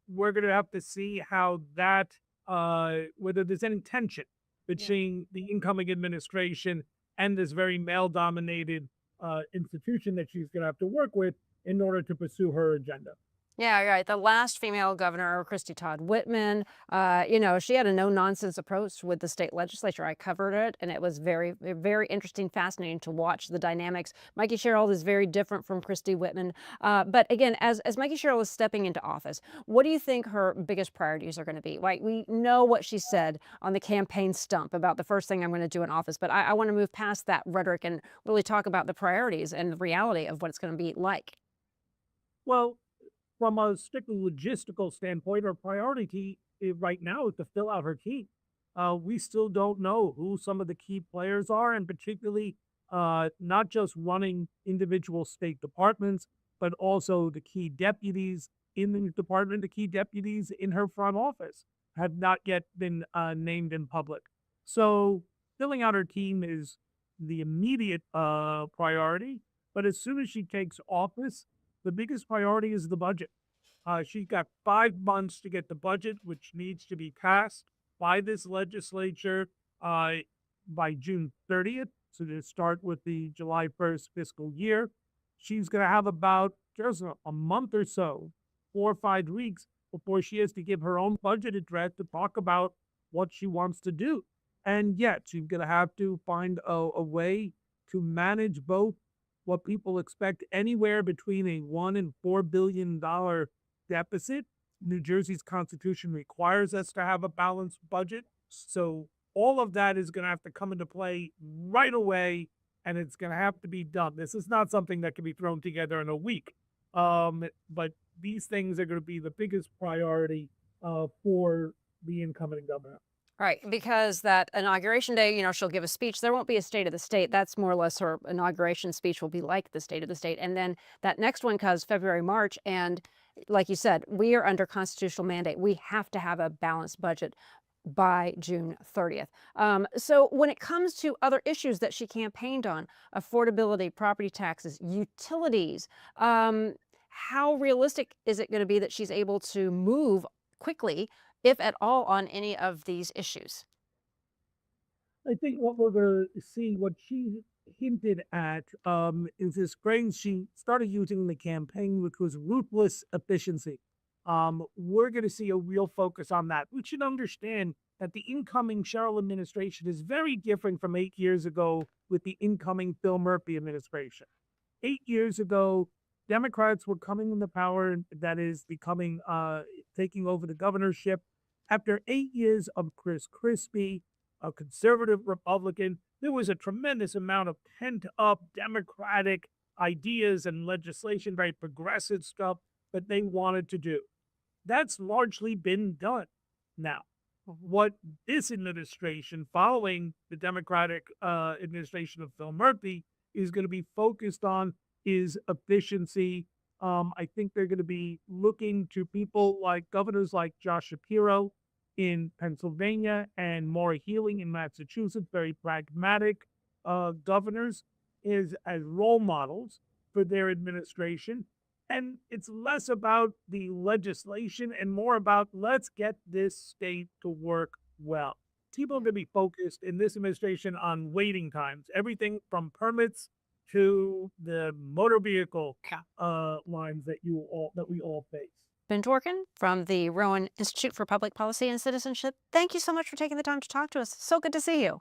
we're going to have to see how that, whether there's any tension between the incoming administration and this very male-dominated institution that she's going to have to work with in order to pursue her agenda. Yeah, right. The last female governor, Christy Todd Whitman, she had a no-nonsense approach with the state legislature. I covered it, and it was very interesting, fascinating to watch the dynamics. Mikey Sherrill is very different from Christy Whitman. But again, as Mikey Sherrill is stepping into office, what do you think her biggest priorities are going to be? Like, we know what she said on the campaign stump about the first thing I'm going to do in office, but I want to move past that rhetoric and really talk about the priorities and the reality of what it's going to be like. Well, from a strictly logistical standpoint, our priority right now is to fill out her team. We still don't know who some of the key players are, and particularly not just running individual state departments, but also the key deputies in the department, the key deputies in her front office have not yet been named in public. So filling out her team is the immediate priority. But as soon as she takes office, the biggest priority is the budget. She's got 5 months to get the budget, which needs to be passed by this legislature uh, by June 30th. So to start with the July 1st fiscal year, she's going to have about just a month or so, 4 or 5 weeks, before she has to give her own budget address to talk about what she wants to do. And yet, she's going to have to find a way to manage both what people expect anywhere between a $1 and $4 billion deficit. New Jersey's constitution requires us to have a balanced budget. So all of that is going to have to come into play right away, and it's going to have to be done. This is not something that can be thrown together in a week. But these things are going to be the biggest priority for the incoming governor. Right, because that inauguration day, she'll give a speech. There won't be a State of the State. That's more or less her inauguration speech will be like the State of the State. And then that next one comes February, March. And like you said, we are under constitutional mandate. We have to have a balanced budget by June 30th. So when it comes to other issues that she campaigned on, affordability, property taxes, utilities, how realistic is it going to be that she's able to move quickly, if at all, on any of these issues? I think what we're going to see, what she hinted at, is this phrase she started using in the campaign, which was ruthless efficiency. We're going to see a real focus on that. We should understand that the incoming Sherrill administration is very different from 8 years ago with the incoming Phil Murphy administration. 8 years ago, Democrats were coming into power, that is becoming, taking over the governorship. After 8 years of Chris Christie, a conservative Republican, there was a tremendous amount of pent-up Democratic ideas and legislation, very progressive stuff that they wanted to do. That's largely been done now. What this administration, following the Democratic administration of Phil Murphy, is going to be focused on is efficiency. I think they're going to be looking to people like governors like Josh Shapiro in Pennsylvania and Maura Healing in Massachusetts, very pragmatic governors, as role models for their administration. And it's less about the legislation and more about let's get this state to work well. People are going to be focused in this administration on waiting times, everything from permits to the motor vehicle lines that we all face. Ben Dworkin from the Rowan Institute for Public Policy and Citizenship, thank you so much for taking the time to talk to us. So good to see you.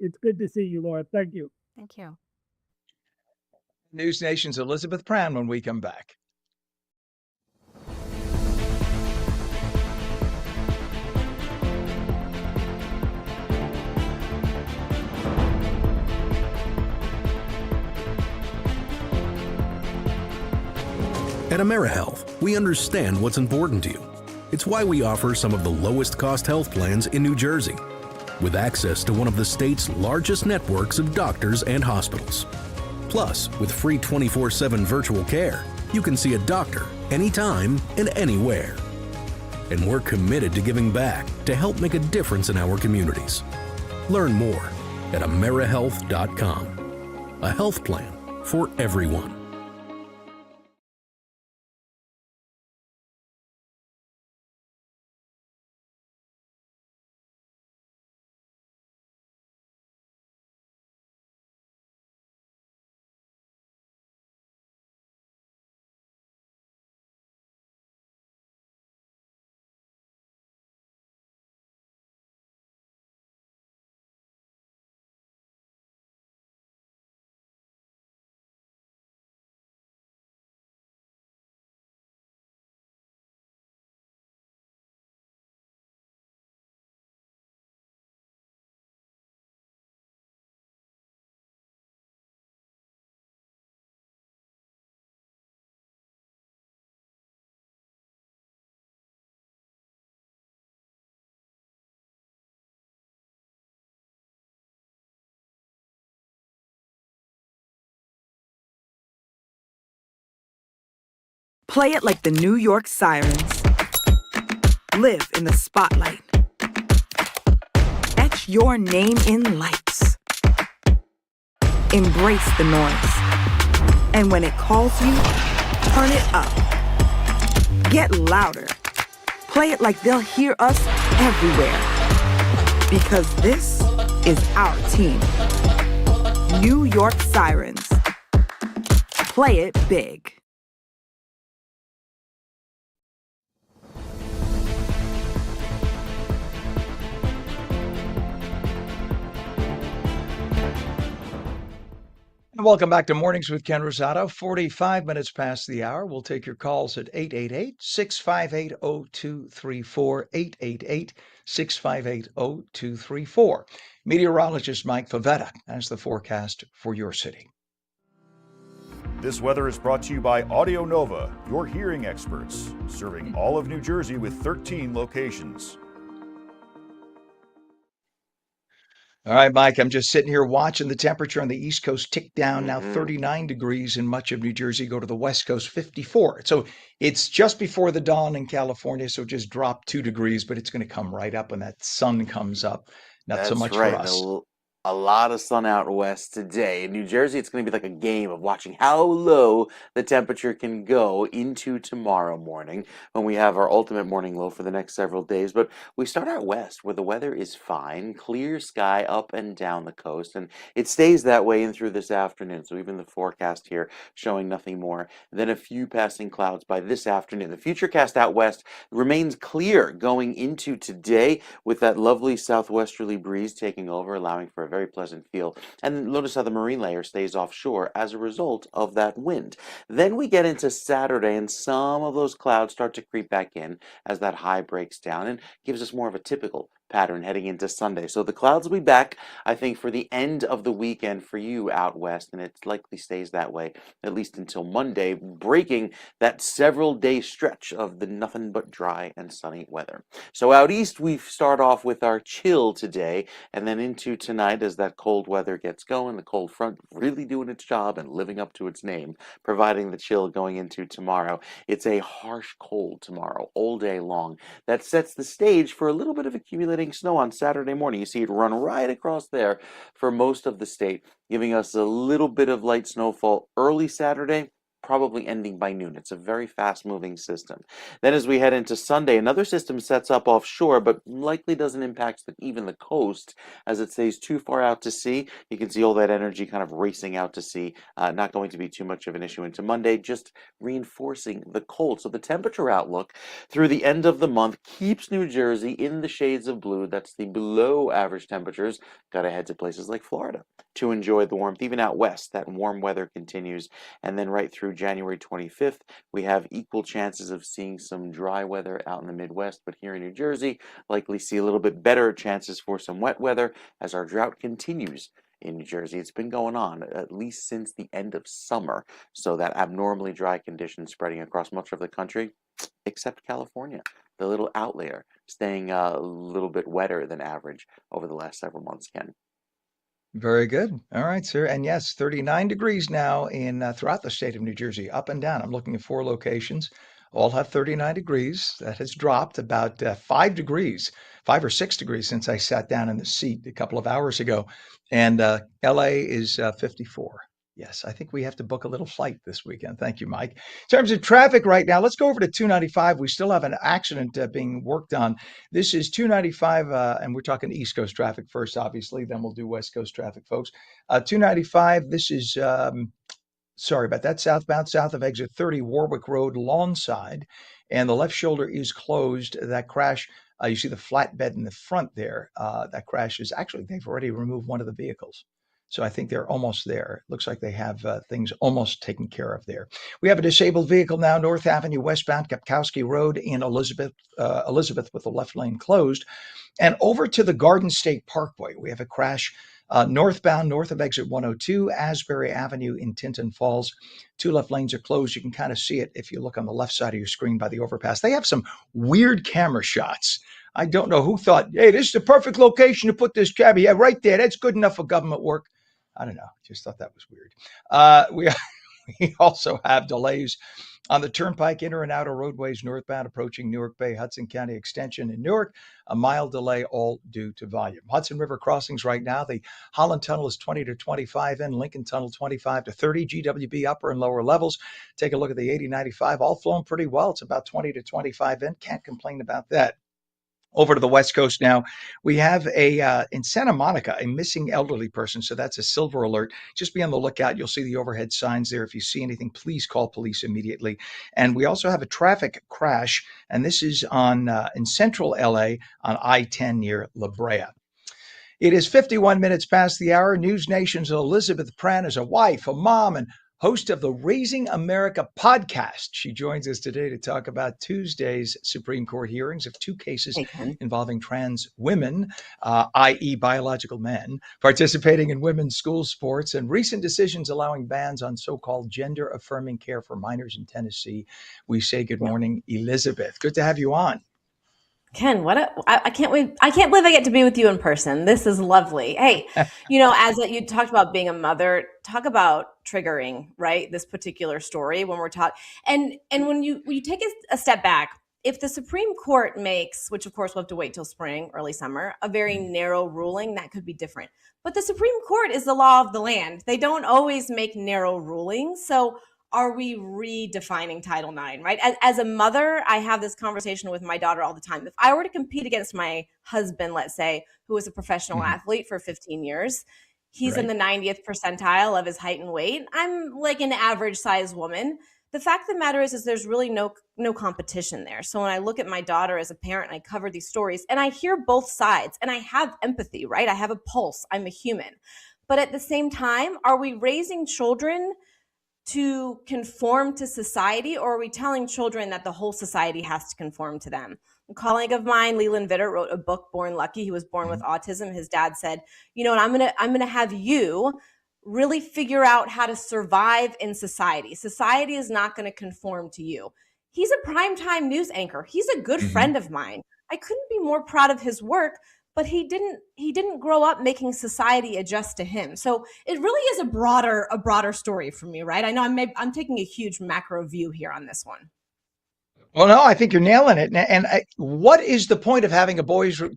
It's good to see you, Laura. Thank you. Thank you. News Nation's Elizabeth Brown when we come back. At AmeriHealth, we understand what's important to you. It's why we offer some of the lowest cost health plans in New Jersey, with access to one of the state's largest networks of doctors and hospitals. Plus, with free 24/7 virtual care, you can see a doctor anytime and anywhere. And we're committed to giving back to help make a difference in our communities. Learn more at AmeriHealth.com. A health plan for everyone. Play it like the New York Sirens. Live in the spotlight. Etch your name in lights. Embrace the noise. And when it calls you, turn it up. Get louder. Play it like they'll hear us everywhere. Because this is our team. New York Sirens. Play it big. And welcome back to Mornings with Ken Rosato. 45 minutes past the hour. We'll take your calls at 888-658-0234, 888-658-0234. Meteorologist Mike Favetta has the forecast for your city. This weather is brought to you by Audio Nova, your hearing experts, serving all of New Jersey with 13 locations. All right, Mike, I'm just sitting here watching the temperature on the East Coast tick down, now 39 degrees in much of New Jersey, go to the West Coast, 54. So it's just before the dawn in California, so just dropped 2 degrees, but it's going to come right up when that sun comes up. Not so much right. for us. A lot of sun out west today. In New Jersey, it's going to be like a game of watching how low the temperature can go into tomorrow morning when we have our ultimate morning low for the next several days. But we start out west where the weather is fine, clear sky up and down the coast, and it stays that way in through this afternoon. So even the forecast here showing nothing more than a few passing clouds by this afternoon. The futurecast out west remains clear going into today with that lovely southwesterly breeze taking over, allowing for a very pleasant feel. And notice how the marine layer stays offshore as a result of that wind. Then we get into Saturday and some of those clouds start to creep back in as that high breaks down and gives us more of a typical pattern heading into Sunday. So the clouds will be back, I think, for the end of the weekend for you out west, and it likely stays that way at least until Monday, breaking that several day stretch of the nothing but dry and sunny weather. So out east, we start off with our chill today, and then into tonight as that cold weather gets going, the cold front really doing its job and living up to its name, providing the chill going into tomorrow. It's a harsh cold tomorrow, all day long. That sets the stage for a little bit of accumulating snow on Saturday morning. You see it run right across there for most of the state, giving us a little bit of light snowfall early Saturday, probably ending by noon. It's a very fast-moving system. Then as we head into Sunday, another system sets up offshore, but likely doesn't impact even the coast as it stays too far out to sea. You can see all that energy kind of racing out to sea. Not going to be too much of an issue into Monday, just reinforcing the cold. So the temperature outlook through the end of the month keeps New Jersey in the shades of blue. That's the below average temperatures. Got to head to places like Florida to enjoy the warmth. Even out west, that warm weather continues. And then right through January 25th, we have equal chances of seeing some dry weather out in the Midwest, but here in New Jersey, likely see a little bit better chances for some wet weather as our drought continues in New Jersey. It's been going on at least since the end of summer, so that abnormally dry condition spreading across much of the country, except California, the little outlier, staying a little bit wetter than average over the last several months, Ken. Very good. All right, sir. And yes, 39 degrees now in throughout the state of New Jersey, up and down. I'm looking at 4 locations. All have 39 degrees. That has dropped about 5 degrees, 5 or 6 degrees since I sat down in the seat a couple of hours ago. And LA is 54. Yes, I think we have to book a little flight this weekend. Thank you, Mike. In terms of traffic right now, let's go over to 295. We still have an accident being worked on. This is 295, and we're talking East Coast traffic first, obviously. Then we'll do West Coast traffic, folks. 295, this is, sorry about that, southbound, south of exit 30, Warwick Road, Lawnside. And the left shoulder is closed. That crash, you see the flatbed in the front there. That crash is actually, they've already removed one of the vehicles. So I think they're almost there. Looks like they have things almost taken care of there. We have a disabled vehicle now, North Avenue westbound, Kapkowski Road in Elizabeth with the left lane closed. And over to the Garden State Parkway, we have a crash northbound, north of exit 102, Asbury Avenue in Tinton Falls. 2 left lanes are closed. You can kind of see it if you look on the left side of your screen by the overpass. They have some weird camera shots. I don't know who thought, hey, this is the perfect location to put this cab. Yeah, right there. That's good enough for government work. I don't know. Just thought that was weird. We also have delays On the Turnpike, inner and outer roadways northbound approaching Newark Bay, Hudson County Extension in Newark, a mile delay, all due to volume. Hudson River crossings right now, the Holland Tunnel is 20 to 25 in, Lincoln Tunnel 25 to 30, GWB upper and lower levels. Take a look at the 80-95, all flown pretty well. It's about 20 to 25 in. Can't complain about that. Over to the West Coast now, we have in Santa Monica, a missing elderly person. So that's a silver alert. Just be on the lookout. You'll see the overhead signs there. If you see anything, please call police immediately. And we also have a traffic crash, and this is in central LA on I-10 near La Brea. It is 51 minutes past the hour. News Nation's Elizabeth Pran is a wife, a mom, and host of the Raising America podcast. She joins us today to talk about Tuesday's Supreme Court hearings of two cases involving trans women, i.e. biological men, participating in women's school sports, and recent decisions allowing bans on so-called gender-affirming care for minors in Tennessee. We say good morning, Elizabeth. Good to have you on. Ken, I can't wait. I can't believe I get to be with you in person. This is lovely. Hey, as you talked about being a mother, talk about triggering, right? This particular story when we're talking, and when you take a step back, if the Supreme Court makes, which of course we'll have to wait till spring, early summer, a very narrow ruling, that could be different. But the Supreme Court is the law of the land. They don't always make narrow rulings. So are we redefining Title IX, right? As a mother, I have this conversation with my daughter all the time. If I were to compete against my husband, let's say, who was a professional athlete for 15 years, he's in the 90th percentile of his height and weight. I'm like an average size woman. The fact of the matter is there's really no competition there. So when I look at my daughter as a parent, I cover these stories and I hear both sides and I have empathy, right? I have a pulse. I'm a human. But at the same time, are we raising children to conform to society, or are we telling children that the whole society has to conform to them? A colleague of mine, Leland Vitter, wrote a book, Born Lucky. He was born with autism. His dad said, I'm gonna have you really figure out how to survive in society. Society is not going to conform to you. He's a primetime news anchor. He's a good friend of mine. I couldn't be more proud of his work, but he didn't grow up making society adjust to him. So it really is a broader story for me, right? I know I'm taking a huge macro view here on this one. Well, no, I think you're nailing it. And what is the point of having a boys' room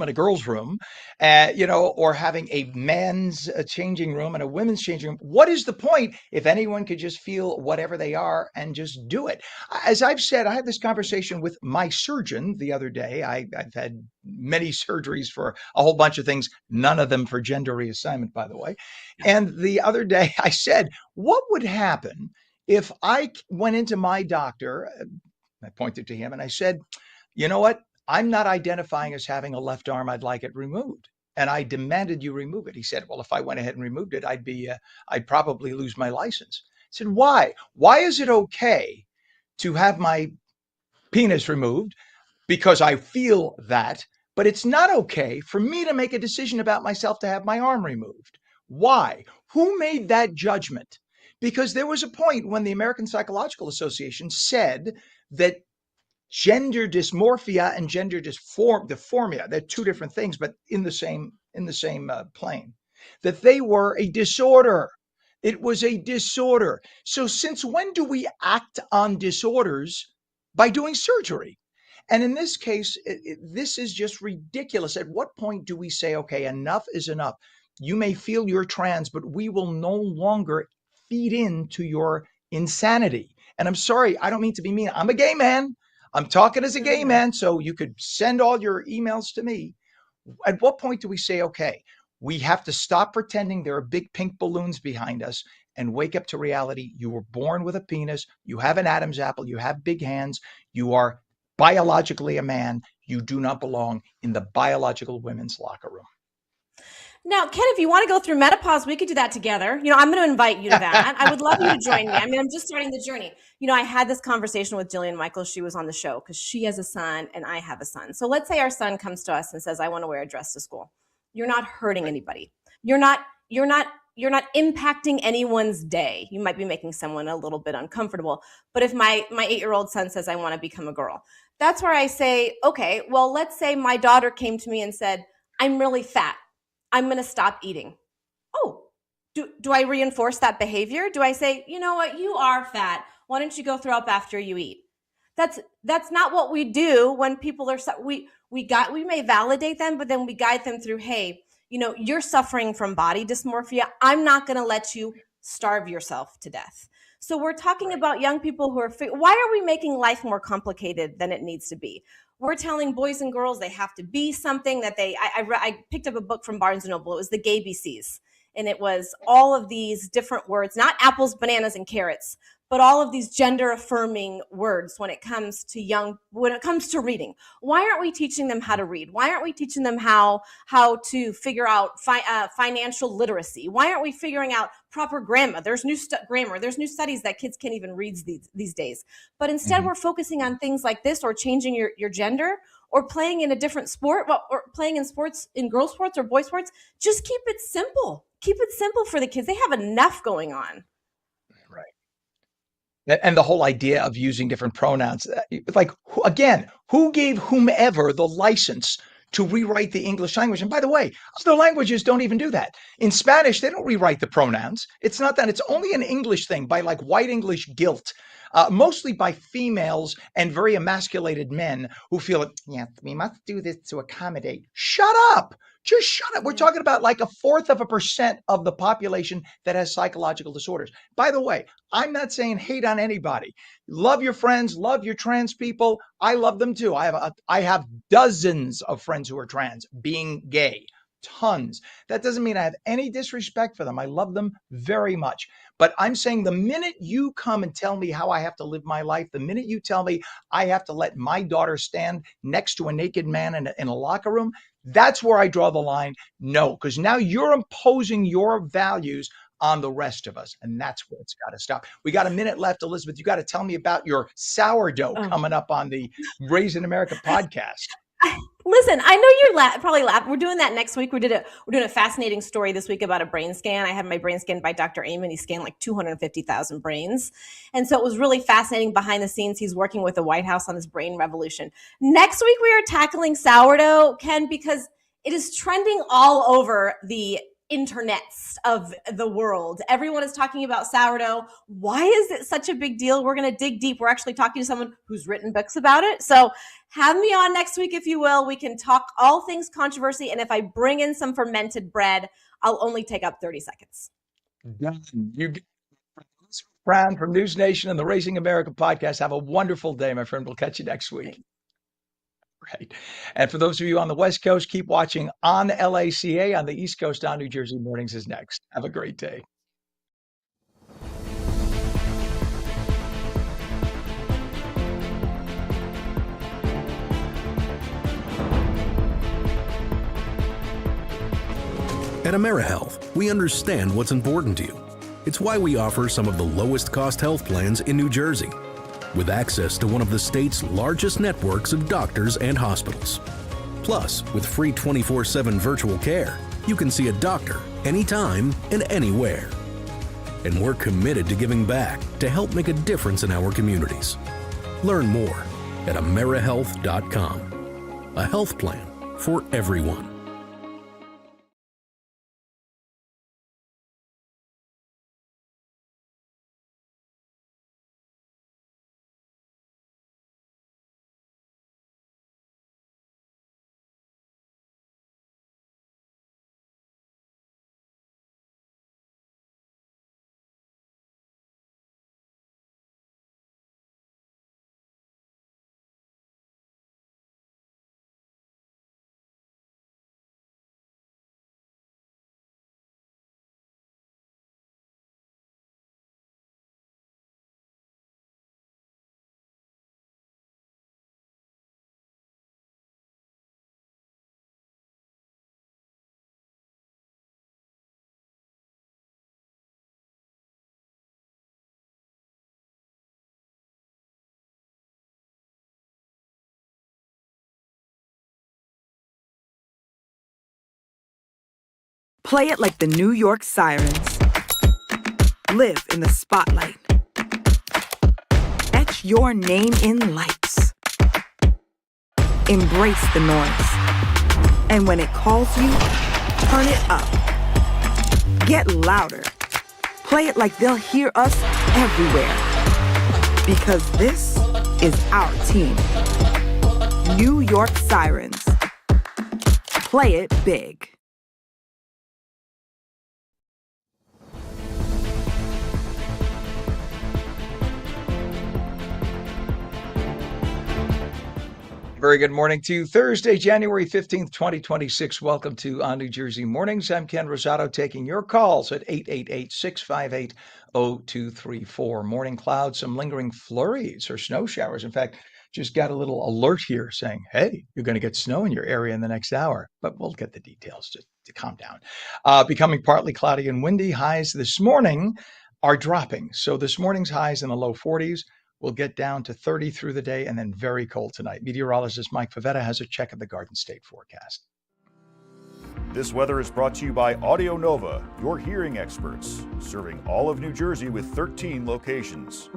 and a girls' room, or having a men's changing room and a women's changing room? What is the point if anyone could just feel whatever they are and just do it? As I've said, I had this conversation with my surgeon the other day. I've had many surgeries for a whole bunch of things, none of them for gender reassignment, by the way. And the other day I said, what would happen if I went into my doctor? I pointed to him and I said, you know what? I'm not identifying as having a left arm. I'd like it removed. And I demanded you remove it. He said, well, if I went ahead and removed it, I'd probably lose my license. I said, why? Why is it okay to have my penis removed? Because I feel that, but it's not okay for me to make a decision about myself to have my arm removed. Why? Who made that judgment? Because there was a point when the American Psychological Association said that gender dysmorphia and gender dysphoria, they're two different things, but in the same plane, that they were a disorder. It was a disorder. So since when do we act on disorders by doing surgery? And in this case, this is just ridiculous. At what point do we say, okay, enough is enough? You may feel you're trans, but we will no longer feed into your insanity. And I'm sorry, I don't mean to be mean. I'm a gay man. I'm talking as a gay man, so you could send all your emails to me. At what point do we say, okay, we have to stop pretending there are big pink balloons behind us and wake up to reality? You were born with a penis. You have an Adam's apple. You have big hands. You are biologically a man. You do not belong in the biological women's locker room. Now, Ken, if you want to go through menopause, we could do that together. I'm going to invite you to that. I would love you to join me. I'm just starting the journey. I had this conversation with Jillian Michaels. She was on the show because she has a son and I have a son. So let's say our son comes to us and says, I want to wear a dress to school. You're not hurting anybody. You're not impacting anyone's day. You might be making someone a little bit uncomfortable. But if my 8-year-old son says, I want to become a girl, that's where I say, okay, well, let's say my daughter came to me and said, I'm really fat. I'm going to stop eating. Oh, do I reinforce that behavior? Do I say, you know what, you are fat. Why don't you go throw up after you eat? That's not what we do when people are, we may validate them, but then we guide them through, hey, you know, you're suffering from body dysmorphia. I'm not going to let you starve yourself to death. So we're talking about young people who are, why are we making life more complicated than it needs to be? We're telling boys and girls they have to be something that I picked up a book from Barnes & Noble. It was the Gay BCs. And it was all of these different words, not apples, bananas, and carrots, but all of these gender affirming words when it comes to reading. Why aren't we teaching them how to read? Why aren't we teaching them how to figure out financial literacy? Why aren't we figuring out proper grammar? There's new grammar. There's new studies that kids can't even read these days. But instead we're focusing on things like this, or changing your gender, or playing in a different sport, or playing in sports, in girl sports or boy sports. Just keep it simple. Keep it simple for the kids. They have enough going on. Right. And the whole idea of using different pronouns, like, again, who gave whomever the license to rewrite the English language? And by the way, other languages don't even do that. In Spanish, they don't rewrite the pronouns. It's not that. It's only an English thing, by like white English guilt, mostly by females and very emasculated men who feel like, yeah, we must do this to accommodate. Shut up. Just shut up. We're talking about like 0.4% of the population that has psychological disorders. By the way, I'm not saying hate on anybody. Love your friends, love your trans people. I love them too. I have dozens of friends who are trans, being gay, tons. That doesn't mean I have any disrespect for them. I love them very much. But I'm saying the minute you come and tell me how I have to live my life, the minute you tell me I have to let my daughter stand next to a naked man in a locker room, that's where I draw the line. No, because now you're imposing your values on the rest of us. And that's where it's got to stop. We got a minute left, Elizabeth. You got to tell me about your sourdough coming up on the Raising America podcast. Listen, I know you're probably laughing. We're doing that next week. We're doing a fascinating story this week about a brain scan. I had my brain scanned by Dr. Amen. He scanned like 250,000 brains. And so it was really fascinating behind the scenes. He's working with the White House on this brain revolution. Next week, we are tackling sourdough, Ken, because it is trending all over the internets of the world. Everyone is talking about sourdough. Why is it such a big deal? We're going to dig deep. We're actually talking to someone who's written books about it. So have me on next week, if you will. We can talk all things controversy. And if I bring in some fermented bread, I'll only take up 30 seconds. Done. You get Brown from News Nation and the Raising America podcast. Have a wonderful day, my friend. We'll catch you next week. Right. And for those of you on the West Coast, keep watching on LACA. On the East Coast, on New Jersey Mornings is next. Have a great day. At AmeriHealth, we understand what's important to you. It's why we offer some of the lowest cost health plans in New Jersey, with access to one of the state's largest networks of doctors and hospitals. Plus, with free 24/7 virtual care, you can see a doctor anytime and anywhere. And we're committed to giving back to help make a difference in our communities. Learn more at AmeriHealth.com. A health plan for everyone. Play it like the New York Sirens. Live in the spotlight. Etch your name in lights. Embrace the noise. And when it calls you, turn it up. Get louder. Play it like they'll hear us everywhere. Because this is our team. New York Sirens. Play it big. Very good morning to Thursday, January 15th, 2026. Welcome to On New Jersey Mornings. I'm Ken Rosato taking your calls at 888-658-0234. Morning clouds, some lingering flurries or snow showers. In fact, just got a little alert here saying, hey, you're going to get snow in your area in the next hour. But we'll get the details just to calm down. Becoming partly cloudy and windy. Highs this morning are dropping. So this morning's highs in the low 40s. We'll get down to 30 through the day and then very cold tonight. Meteorologist Mike Favetta has a check of the Garden State forecast. This weather is brought to you by Audio Nova, your hearing experts, serving all of New Jersey with 13 locations.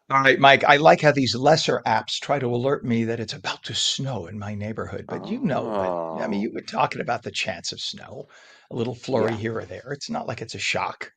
All right, Mike, I like how these lesser apps try to alert me that it's about to snow in my neighborhood. But you were talking about the chance of snow, a little flurry here or there. It's not like it's a shock.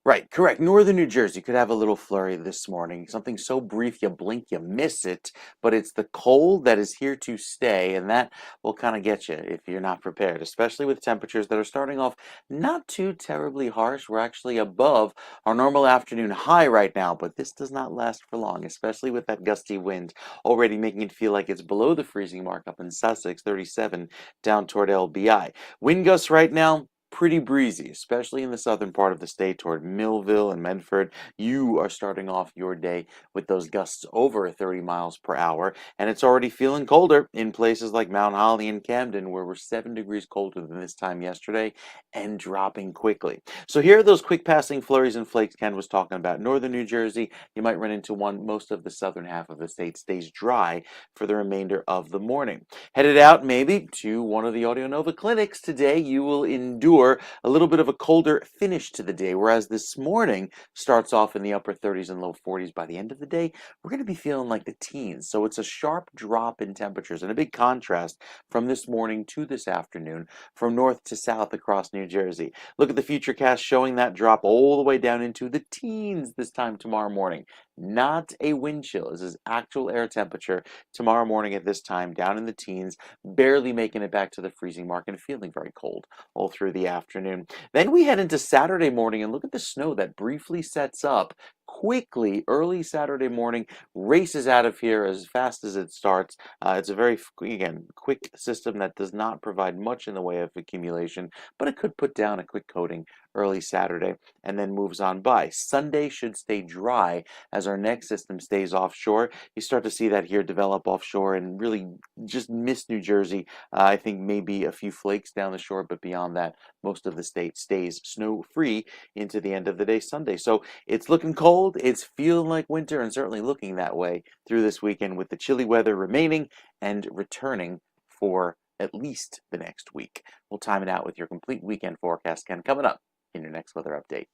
Right, correct. Northern New Jersey could have a little flurry this morning. Something so brief you blink, you miss it. But it's the cold that is here to stay, and that will kind of get you if you're not prepared, especially with temperatures that are starting off not too terribly harsh. We're actually above our normal afternoon high right now, but this does not last for long, especially with that gusty wind already making it feel like it's below the freezing mark up in Sussex, 37 down toward LBI. Wind gusts right now, pretty breezy, especially in the southern part of the state toward Millville and Medford. You are starting off your day with those gusts over 30 miles per hour, and it's already feeling colder in places like Mount Holly and Camden, where we're 7 degrees colder than this time yesterday and dropping quickly. So here are those quick passing flurries and flakes Ken was talking about. Northern New Jersey, you might run into one. Most of the southern half of the state stays dry for the remainder of the morning. Headed out maybe to one of the Audio Nova clinics today, you will endure a little bit of a colder finish to the day, whereas this morning starts off in the upper 30s and low 40s. By the end of the day, we're going to be feeling like the teens. So it's a sharp drop in temperatures and a big contrast from this morning to this afternoon, from north to south across New Jersey. Look at the futurecast showing that drop all the way down into the teens this time tomorrow morning. Not a wind chill. This is actual air temperature tomorrow morning at this time, down in the teens, barely making it back to the freezing mark and feeling very cold all through the afternoon. Then we head into Saturday morning and look at the snow that briefly sets up quickly early Saturday morning, races out of here as fast as it starts. It's a very, again, quick system that does not provide much in the way of accumulation, but it could put down a quick coating early Saturday and then moves on by. Sunday should stay dry as our next system stays offshore. You start to see that here develop offshore and really just miss New Jersey. I think maybe a few flakes down the shore, but beyond that, most of the state stays snow-free into the end of the day Sunday. So it's looking cold, it's feeling like winter, and certainly looking that way through this weekend with the chilly weather remaining and returning for at least the next week. We'll time it out with your complete weekend forecast, Ken, coming up in your next weather update.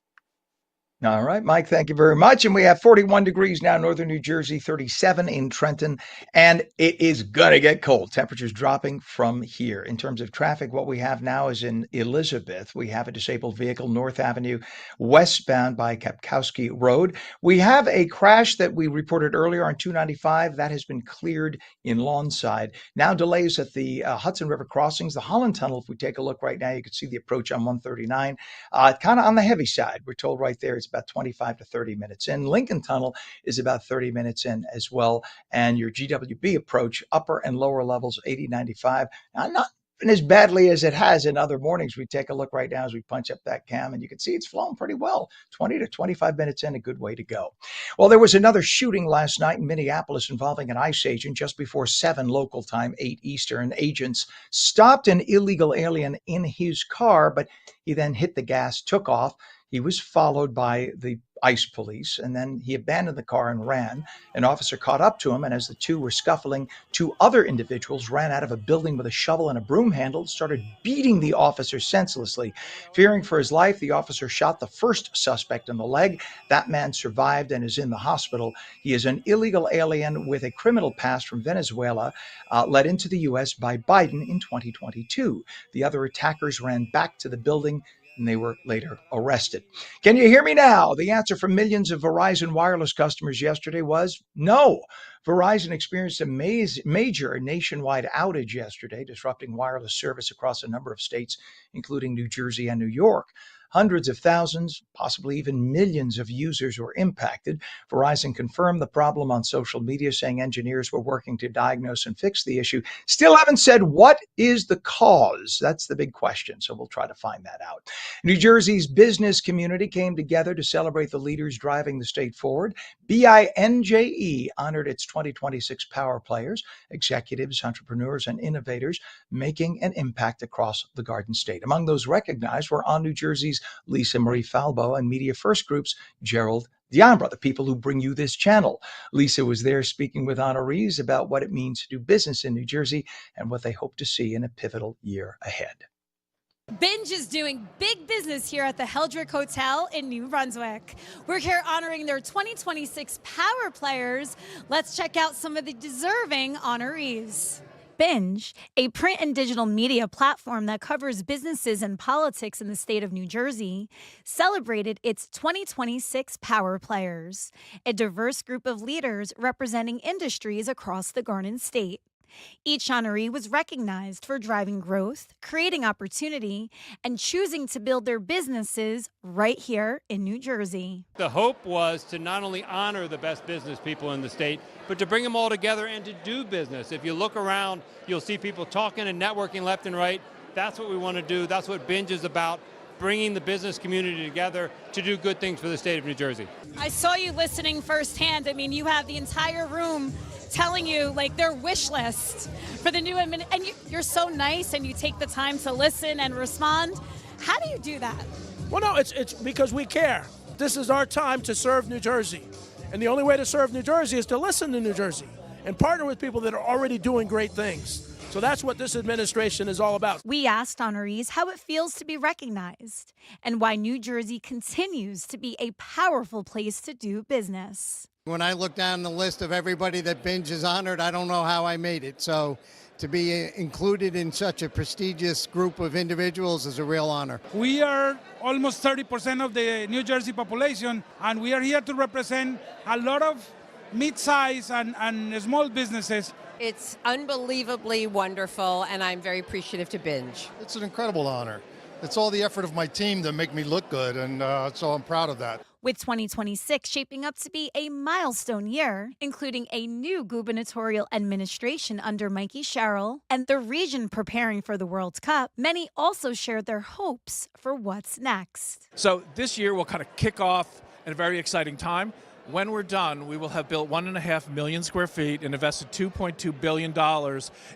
All right, Mike, thank you very much. And we have 41 degrees now, northern New Jersey, 37 in Trenton, and it is going to get cold. Temperatures dropping from here. In terms of traffic, what we have now is in Elizabeth. We have a disabled vehicle, North Avenue, westbound by Kapkowski Road. We have a crash that we reported earlier on 295. That has been cleared in Lawnside. Now delays at the Hudson River crossings. The Holland Tunnel, if we take a look right now, you can see the approach on 139. Kind of on the heavy side. We're told right there it's about 25 to 30 minutes in. Lincoln Tunnel is about 30 minutes in as well. And your GWB approach, upper and lower levels, 80, 95. Not as badly as it has in other mornings. We take a look right now as we punch up that cam, and you can see it's flowing pretty well. 20 to 25 minutes in, a good way to go. Well, there was another shooting last night in Minneapolis involving an ICE agent just before 7 local time, 8 Eastern. Agents stopped an illegal alien in his car, but he then hit the gas, took off. He was followed by the ICE police, and then he abandoned the car and ran. An officer caught up to him, and as the two were scuffling, two other individuals ran out of a building with a shovel and a broom handle and started beating the officer senselessly. Fearing for his life, the officer shot the first suspect in the leg. That man survived and is in the hospital. He is an illegal alien with a criminal past from Venezuela, led into the U.S. by Biden in 2022. The other attackers ran back to the building and they were later arrested. Can you hear me now? The answer from millions of Verizon wireless customers yesterday was no. Verizon experienced a major nationwide outage yesterday, disrupting wireless service across a number of states, including New Jersey and New York. Hundreds of thousands, possibly even millions of users were impacted. Verizon confirmed the problem on social media, saying engineers were working to diagnose and fix the issue. Still haven't said what is the cause. That's the big question, so we'll try to find that out. New Jersey's business community came together to celebrate the leaders driving the state forward. BINJE honored its 2026 Power Players, executives, entrepreneurs, and innovators making an impact across the Garden State. Among those recognized were On New Jersey's Lisa Marie Falbo and Media First Group's Gerald Diambra, the people who bring you this channel. Lisa was there speaking with honorees about what it means to do business in New Jersey and what they hope to see in a pivotal year ahead. Binge is doing big business here at the Heldrick Hotel in New Brunswick. We're here honoring their 2026 Power Players. Let's check out some of the deserving honorees. Binge, a print and digital media platform that covers businesses and politics in the state of New Jersey, celebrated its 2026 Power Players, a diverse group of leaders representing industries across the Garden State. Each honoree was recognized for driving growth, creating opportunity, and choosing to build their businesses right here in New Jersey. The hope was to not only honor the best business people in the state, but to bring them all together and to do business. If you look around, you'll see people talking and networking left and right. That's what we want to do. That's what Binge is about, bringing the business community together to do good things for the state of New Jersey. I saw you listening firsthand. I mean, you have the entire room telling you like their wish list for the new and you're so nice and you take the time to listen and respond. How do you do that? Well, no, it's because we care. This is our time to serve New Jersey. And the only way to serve New Jersey is to listen to New Jersey and partner with people that are already doing great things. So that's what this administration is all about. We asked honorees how it feels to be recognized and why New Jersey continues to be a powerful place to do business. When I look down the list of everybody that Binge has honored, I don't know how I made it. So to be included in such a prestigious group of individuals is a real honor. We are almost 30% of the New Jersey population, and we are here to represent a lot of mid-size and small businesses. It's unbelievably wonderful, and I'm very appreciative to Binge. It's an incredible honor. It's all the effort of my team to make me look good, and so I'm proud of that. With 2026 shaping up to be a milestone year, including a new gubernatorial administration under Mikey Sherrill and the region preparing for the World Cup, many also shared their hopes for what's next. So this year will kind of kick off at a very exciting time. When we're done, we will have built 1.5 million square feet and invested $2.2 billion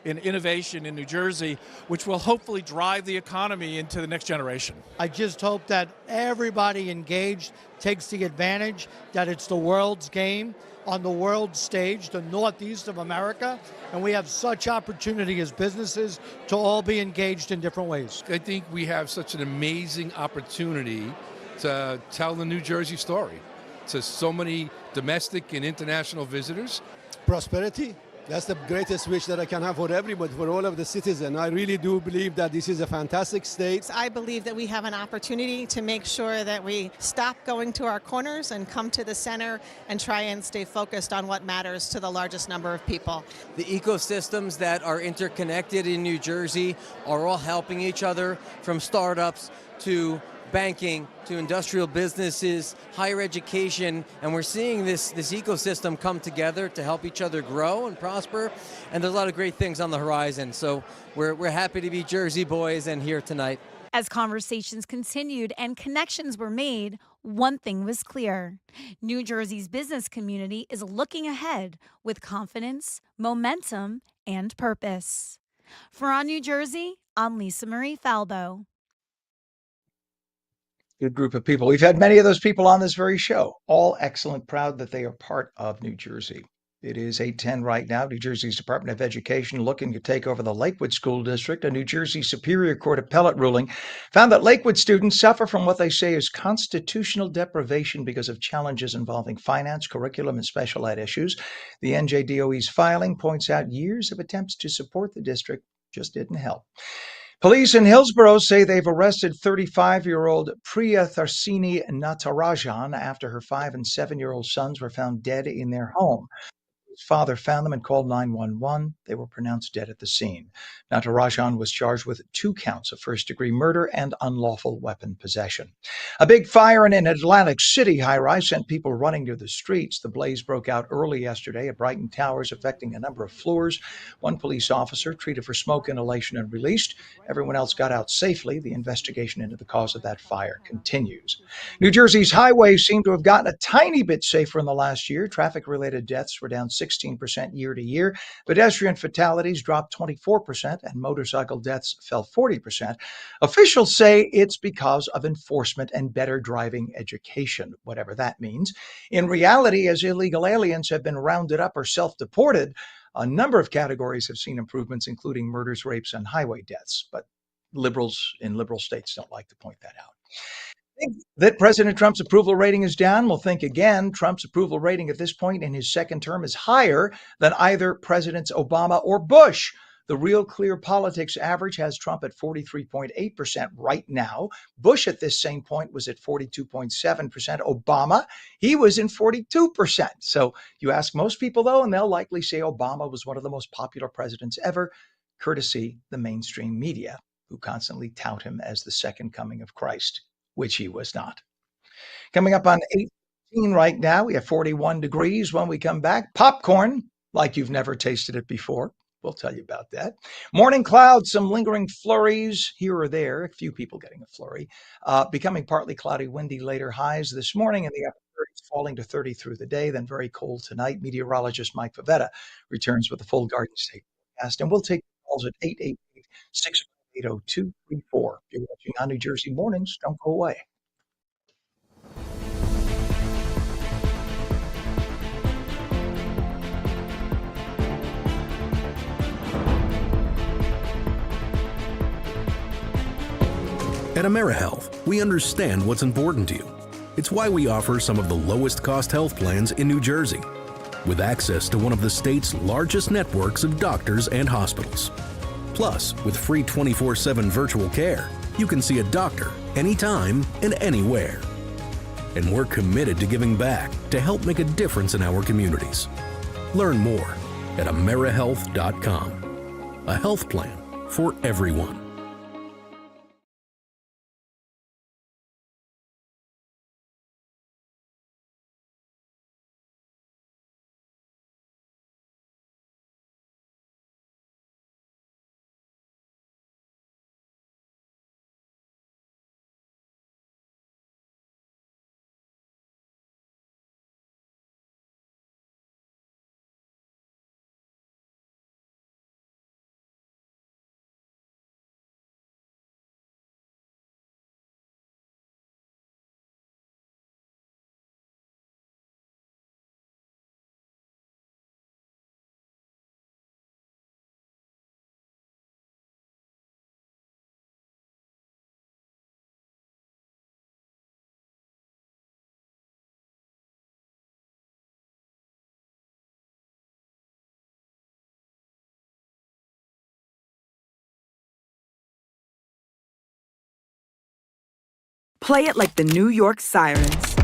in innovation in New Jersey, which will hopefully drive the economy into the next generation. I just hope that everybody engaged takes the advantage that it's the world's game on the world stage, the Northeast of America, and we have such opportunity as businesses to all be engaged in different ways. I think we have such an amazing opportunity to tell the New Jersey story to so many domestic and international visitors. Prosperity, that's the greatest wish that I can have for everybody, for all of the citizens. I really do believe that this is a fantastic state. I believe that we have an opportunity to make sure that we stop going to our corners and come to the center and try and stay focused on what matters to the largest number of people. The ecosystems that are interconnected in New Jersey are all helping each other, from startups to banking to industrial businesses, higher education, and we're seeing this ecosystem come together to help each other grow and prosper, and there's a lot of great things on the horizon. So we're happy to be Jersey boys and here tonight. As conversations continued and connections were made, one thing was clear. New Jersey's business community is looking ahead with confidence, momentum, and purpose. For On New Jersey, I'm Lisa Marie Falbo. Good group of people. We've had many of those people on this very show, all excellent, proud that they are part of New Jersey. It is 8:10 right now. New Jersey's Department of Education looking to take over the Lakewood School District. A New Jersey Superior Court appellate ruling found that Lakewood students suffer from what they say is constitutional deprivation because of challenges involving finance, curriculum, and special ed issues. The NJDOE's filing points out years of attempts to support the district just didn't help. Police in Hillsborough say they've arrested 35-year-old Priya Tharsini Natarajan after her 5- and 7-year-old sons were found dead in their home. His father found them and called 911. They were pronounced dead at the scene. Natarajan was charged with 2 counts of first-degree murder and unlawful weapon possession. A big fire in an Atlantic City high-rise sent people running to the streets. The blaze broke out early yesterday at Brighton Towers, affecting a number of floors. One police officer treated for smoke inhalation and released. Everyone else got out safely. The investigation into the cause of that fire continues. New Jersey's highways seem to have gotten a tiny bit safer in the last year. Traffic-related deaths were down 16% year to year. Pedestrian fatalities dropped 24% and motorcycle deaths fell 40%. Officials say it's because of enforcement and better driving education, whatever that means. In reality, as illegal aliens have been rounded up or self-deported, a number of categories have seen improvements, including murders, rapes, and highway deaths. But liberals in liberal states don't like to point that out. Think that President Trump's approval rating is down? Well, think again. Trump's approval rating at this point in his second term is higher than either Presidents Obama or Bush. The Real Clear Politics average has Trump at 43.8% right now. Bush at this same point was at 42.7%. Obama, he was in 42%. So you ask most people, though, and they'll likely say Obama was one of the most popular presidents ever, courtesy the mainstream media, who constantly tout him as the second coming of Christ, which he was not. Coming up on 18 right now, we have 41 degrees. When we come back, popcorn, like you've never tasted it before. We'll tell you about that. Morning clouds, some lingering flurries here or there, a few people getting a flurry. Becoming partly cloudy, windy later, highs this morning in the upper 30s, falling to 30 through the day, then very cold tonight. Meteorologist Mike Favetta returns with a full Garden State forecast, and we'll take calls at 888-658-0234. You're watching on New Jersey Mornings. Don't go away. At AmeriHealth, we understand what's important to you. It's why we offer some of the lowest cost health plans in New Jersey, with access to one of the state's largest networks of doctors and hospitals. Plus, with free 24/7 virtual care, you can see a doctor anytime and anywhere. And we're committed to giving back to help make a difference in our communities. Learn more at AmeriHealth.com. A health plan for everyone. Play it like the New York Sirens.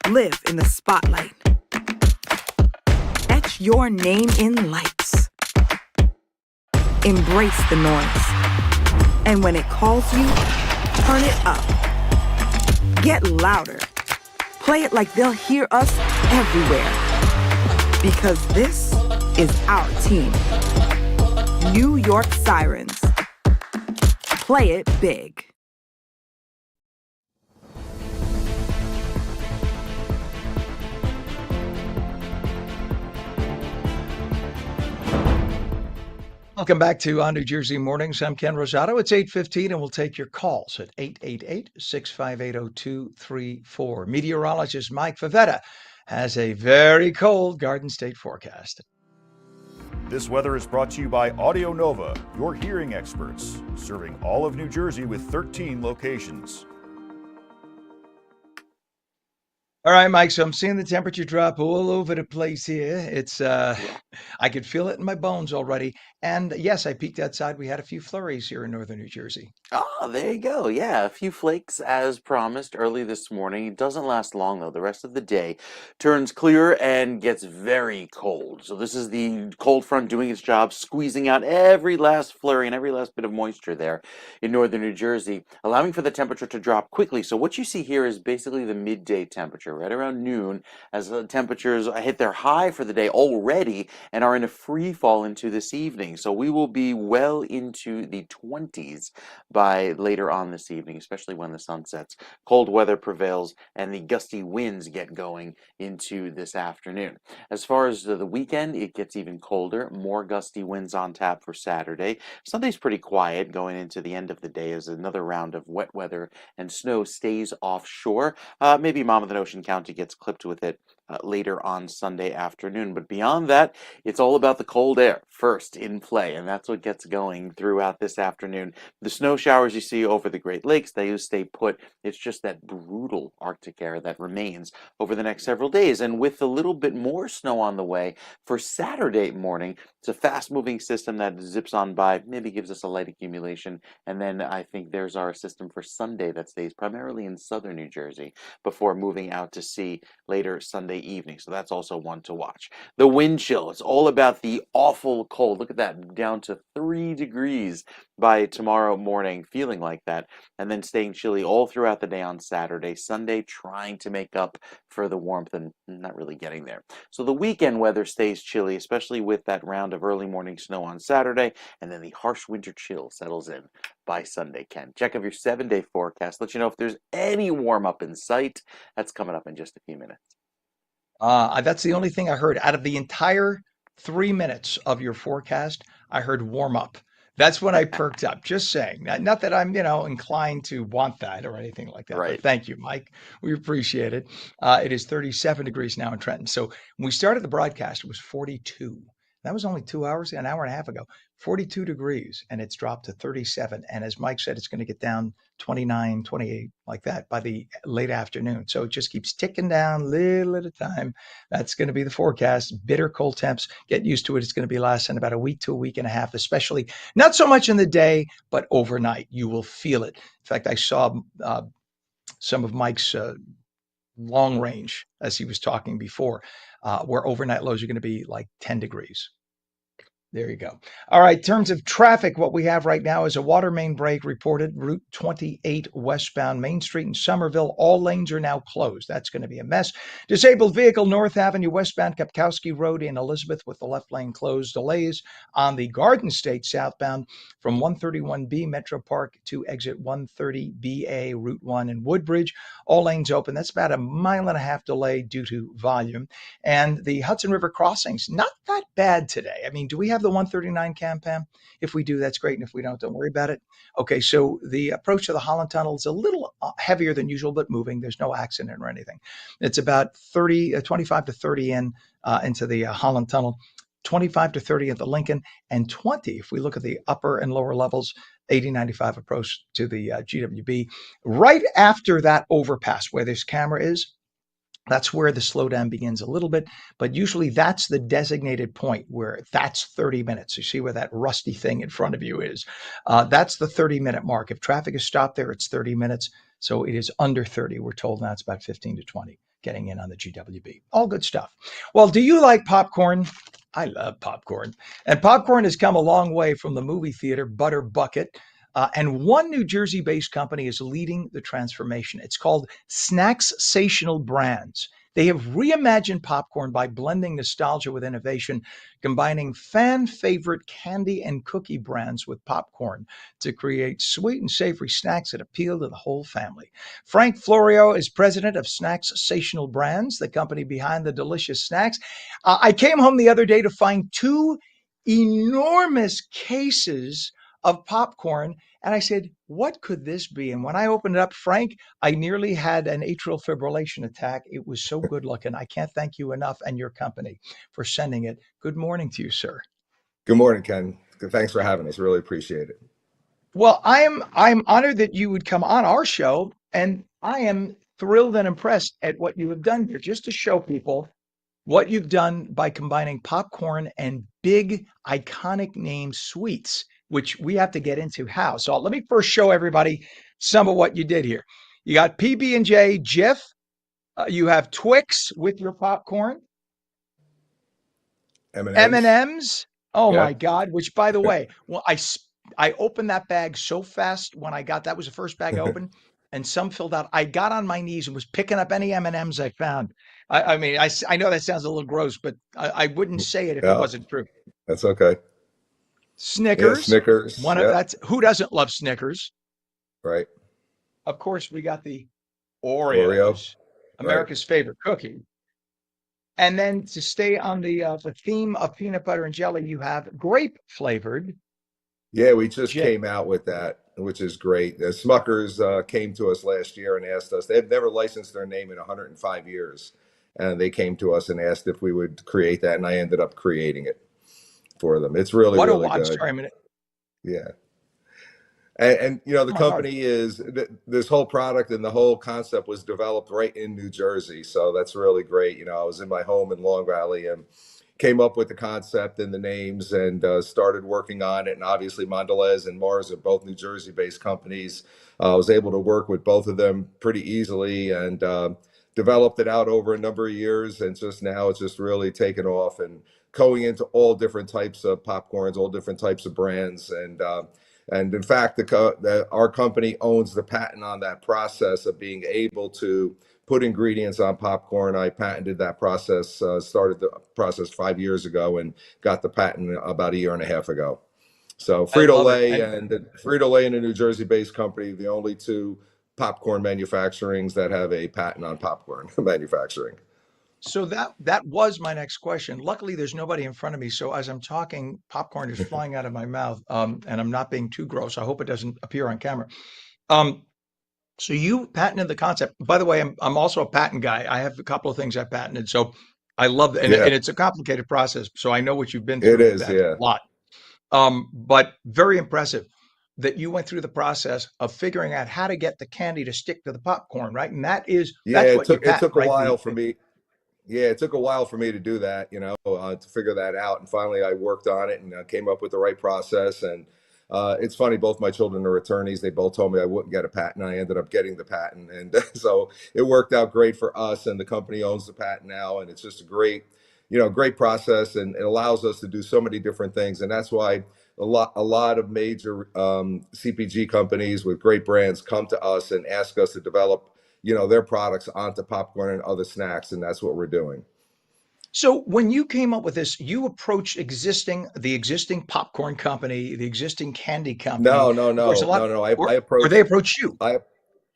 Live in the spotlight. Etch your name in lights. Embrace the noise. And when it calls you, turn it up. Get louder. Play it like they'll hear us everywhere. Because this is our team. New York Sirens. Play it big. Welcome back to On New Jersey Mornings. I'm Ken Rosato. It's 8:15, and we'll take your calls at 888-658-0234. Meteorologist Mike Favetta has a very cold Garden State forecast. This weather is brought to you by Audio Nova, your hearing experts, serving all of New Jersey with 13 locations. All right, Mike. So I'm seeing the temperature drop all over the place here. It's I could feel it in my bones already. And yes, I peeked outside. We had a few flurries here in northern New Jersey. Oh, there you go. Yeah, a few flakes as promised early this morning. It doesn't last long though. The rest of the day turns clear and gets very cold. So this is the cold front doing its job, squeezing out every last flurry and every last bit of moisture there in northern New Jersey, allowing for the temperature to drop quickly. So what you see here is basically the midday temperature, right around noon, as the temperatures hit their high for the day already and are in a free fall into this evening. So we will be well into the 20s by later on this evening, especially when the sun sets. Cold weather prevails and the gusty winds get going into this afternoon. As far as the weekend, it gets even colder. More gusty winds on tap for Saturday. Sunday's pretty quiet going into the end of the day as another round of wet weather and snow stays offshore. Maybe Monmouth and Ocean County gets clipped with it later on Sunday afternoon. But beyond that, it's all about the cold air first in play, and that's what gets going throughout this afternoon. The snow showers you see over the Great Lakes, they stay put. It's just that brutal Arctic air that remains over the next several days. And with a little bit more snow on the way for Saturday morning, it's a fast-moving system that zips on by, maybe gives us a light accumulation, and then I think there's our system for Sunday that stays primarily in southern New Jersey before moving out to sea later Sunday evening. So that's also one to watch. The wind chill, it's all about the awful cold. Look at that, down to 3 degrees by tomorrow morning, feeling like that, and then staying chilly all throughout the day on Saturday. Sunday, trying to make up for the warmth and not really getting there. So the weekend weather stays chilly, especially with that round of early morning snow on Saturday, and then the harsh winter chill settles in by Sunday. Ken, check of your 7-day forecast. Let you know if there's any warm up in sight. That's coming up in just a few minutes. That's the only thing I heard out of the entire 3 minutes of your forecast. I heard warm up. That's when I perked up. Just saying. Not that I'm, inclined to want that or anything like that. Right. But thank you, Mike. We appreciate it. It is 37 degrees now in Trenton. So when we started the broadcast, it was 42. That was only 2 hours, an hour and a half ago. 42 degrees, and it's dropped to 37. And as Mike said, it's going to get down 29, 28, like that by the late afternoon. So it just keeps ticking down little at a time. That's going to be the forecast. Bitter cold temps. Get used to it. It's going to be lasting about a week to a week and a half, especially not so much in the day, but overnight. You will feel it. In fact, I saw some of Mike's long range as he was talking before, where overnight lows are going to be like 10 degrees. There you go. All right. In terms of traffic, what we have right now is a water main break reported. Route 28 westbound Main Street in Somerville. All lanes are now closed. That's going to be a mess. Disabled vehicle North Avenue westbound Kapkowski Road in Elizabeth with the left lane closed. Delays on the Garden State southbound from 131B Metro Park to exit 130BA Route 1 in Woodbridge. All lanes open. That's about a 1.5 mile delay due to volume. And the Hudson River crossings, not that bad today. I mean, do we have the 139 Pam? If we do, that's great. And if we don't worry about it. Okay, so the approach to the Holland Tunnel is a little heavier than usual, but moving. There's no accident or anything. It's about 25 to 30 into the Holland Tunnel, 25 to 30 at the Lincoln, and 20 if we look at the upper and lower levels, 80-95 approach to the GWB. Right after that overpass where this camera is, that's where the slowdown begins a little bit, but usually that's the designated point where that's 30 minutes. You see where that rusty thing in front of you is. That's the 30-minute mark. If traffic is stopped there, it's 30 minutes. So it is under 30. We're told now it's about 15 to 20 getting in on the GWB. All good stuff. Well, do you like popcorn? I love popcorn. And popcorn has come a long way from the movie theater Butter Bucket. And one New Jersey-based company is leading the transformation. It's called Snacksational Brands. They have reimagined popcorn by blending nostalgia with innovation, combining fan-favorite candy and cookie brands with popcorn to create sweet and savory snacks that appeal to the whole family. Frank Florio is president of Snacksational Brands, the company behind the delicious snacks. I came home the other day to find 2 enormous cases of popcorn. And I said, what could this be? And when I opened it up, Frank, I nearly had an atrial fibrillation attack. It was so good looking. I can't thank you enough and your company for sending it. Good morning to you, sir. Good morning, Ken. Thanks for having us. Really appreciate it. Well, I'm honored that you would come on our show, and I am thrilled and impressed at what you have done here, just to show people what you've done by combining popcorn and big iconic name sweets, which we have to get into how. So let me first show everybody some of what you did here. You got PB&J Jif. You have Twix with your popcorn. M&Ms. M&Ms. Oh Yeah. my God! Which, by the way, well, I opened that bag so fast when I got that was the first bag I opened, and some filled out. I got on my knees and was picking up any M&Ms I found. I mean, I know that sounds a little gross, but I wouldn't say it if it Yeah, wasn't true. that's okay. Yeah, Snickers. Snickers. Yeah, That's who doesn't love Snickers? right. Of course, we got the Oreo. Oreos, Right. America's favorite cookie. And then to stay on the theme of peanut butter and jelly, you have grape flavored. Yeah, we just J. came out with that, which is great. Smuckers came to us last year and asked us, they've never licensed their name in 105 years. And they came to us and asked if we would create that. And I ended up creating it for them. It's really, What a really I'm good. sorry, a minute. Yeah. And you know, the Oh my God. company is this whole product and the whole concept was developed right in New Jersey. So that's really great. You know, I was in my home in Long Valley and came up with the concept and the names and started working on it. And obviously Mondelez and Mars are both New Jersey based companies. I was able to work with both of them pretty easily and developed it out over a number of years. And just now it's just really taken off and going into all different types of popcorns, all different types of brands. And in fact, our company owns the patent on that process of being able to put ingredients on popcorn. I patented that process, started the process 5 years ago and got the patent about a year and a half ago. So I love it. Frito-Lay and Frito-Lay and a New Jersey-based company, the only two popcorn manufacturings that have a patent on popcorn manufacturing. So that was my next question. Luckily, there's nobody in front of me. So as I'm talking, popcorn is flying out of my mouth, and I'm not being too gross. I hope it doesn't appear on camera. So you patented the concept. By the way, I'm also a patent guy. I have a couple of things I patented. So I love it. And Yeah, it's a complicated process. So I know what you've been it through with is. that Yeah. a lot. But very impressive that you went through the process of figuring out how to get the candy to stick to the popcorn, right? And Yeah, that's it what you took it patent, took a right? while for me. Yeah, it took a while for me to do that, you know, to figure that out. And finally, I worked on it and came up with the right process. And it's funny, both my children are attorneys. They both told me I wouldn't get a patent. I ended up getting the patent. And so it worked out great for us. And the company owns the patent now. And it's just a great, you know, great process. And it allows us to do so many different things. And that's why a lot of major CPG companies with great brands come to us and ask us to develop, you know, their products onto popcorn and other snacks, and that's what we're doing. So when you came up with this, you approached the existing popcorn company, the existing candy company. No, no, Of course, a no, lot, no, no. I or they approached, approached you. I,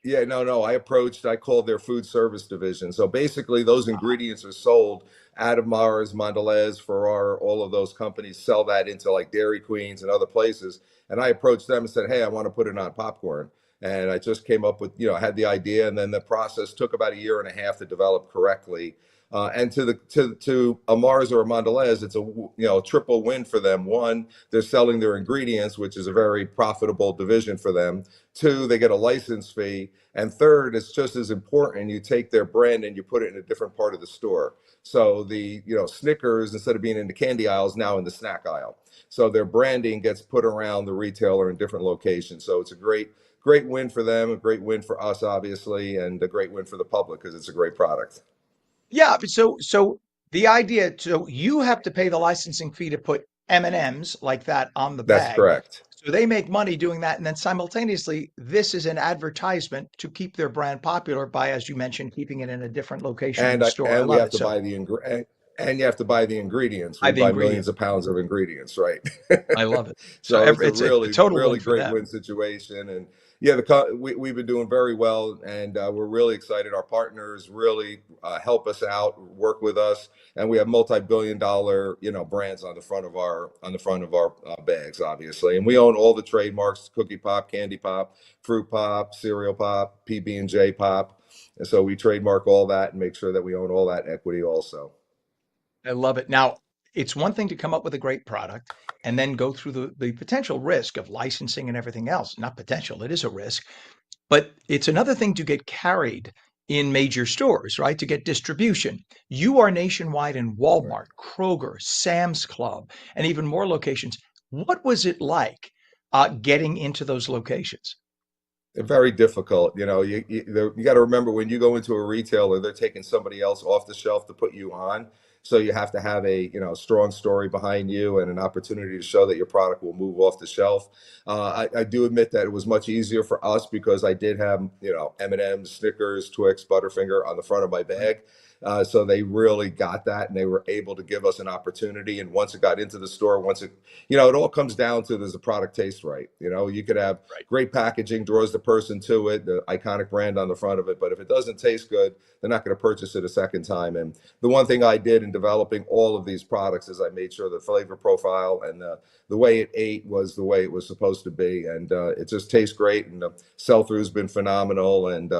yeah, no, no. I called their food service division. So basically, those ingredients are sold out of Mars, Mondelez, Ferrara, all of those companies sell that into like Dairy Queens and other places. And I approached them and said, hey, I want to put it on popcorn. And I just came up with, you know, I had the idea, and then the process took about a year and a half to develop correctly. And to a Mars or a Mondelez, it's a triple win for them. One, they're selling their ingredients, which is a very profitable division for them. Two, they get a license fee. And third, it's just as important. You take their brand and you put it in a different part of the store. So the Snickers, instead of being in the candy aisle, is now in the snack aisle. So their branding gets put around the retailer in different locations. So it's a great win for them, a great win for us, obviously, and a great win for the public because it's a great product. Yeah, but so the idea, so you have to pay the licensing fee to put M&Ms like that on the That's bag. correct. So they make money doing that, and then simultaneously, this is an advertisement to keep their brand popular by, as you mentioned, keeping it in a different location in the store. I And we love have it. to So buy and you have to buy the ingredients. I We the buy ingredient. millions of pounds of ingredients, right? I love it. So So it's a it's a really, total really win for great them. win situation. And Yeah, we've been doing very well, and we're really excited. Our partners really help us out, work with us, and we have multi-billion-dollar, brands on the front of our bags, obviously. And we own all the trademarks: Cookie Pop, Candy Pop, Fruit Pop, Cereal Pop, PB&J Pop. And so we trademark all that and make sure that we own all that equity also. I love it. Now, it's one thing to come up with a great product and then go through the potential risk of licensing and everything else. Not potential, it is a risk. But it's another thing to get carried in major stores, right? To get distribution. You are nationwide in Walmart, Kroger, Sam's Club, and even more locations. What was it like getting into those locations? They're very difficult. You got to remember, when you go into a retailer, they're taking somebody else off the shelf to put you on. So you have to have a strong story behind you and an opportunity to show that your product will move off the shelf. I do admit that it was much easier for us because I did have M&M's, Snickers, Twix, Butterfinger on the front of my bag. So they really got that, and they were able to give us an opportunity. And once it got into the store, it all comes down to, does the product taste right? You could have great packaging, draws the person to it, the iconic brand on the front of it, but if it doesn't taste good, they're not going to purchase it a second time. And the one thing I did in developing all of these products is I made sure the flavor profile and the way it ate was the way it was supposed to be, and it just tastes great. And the sell-through has been phenomenal, and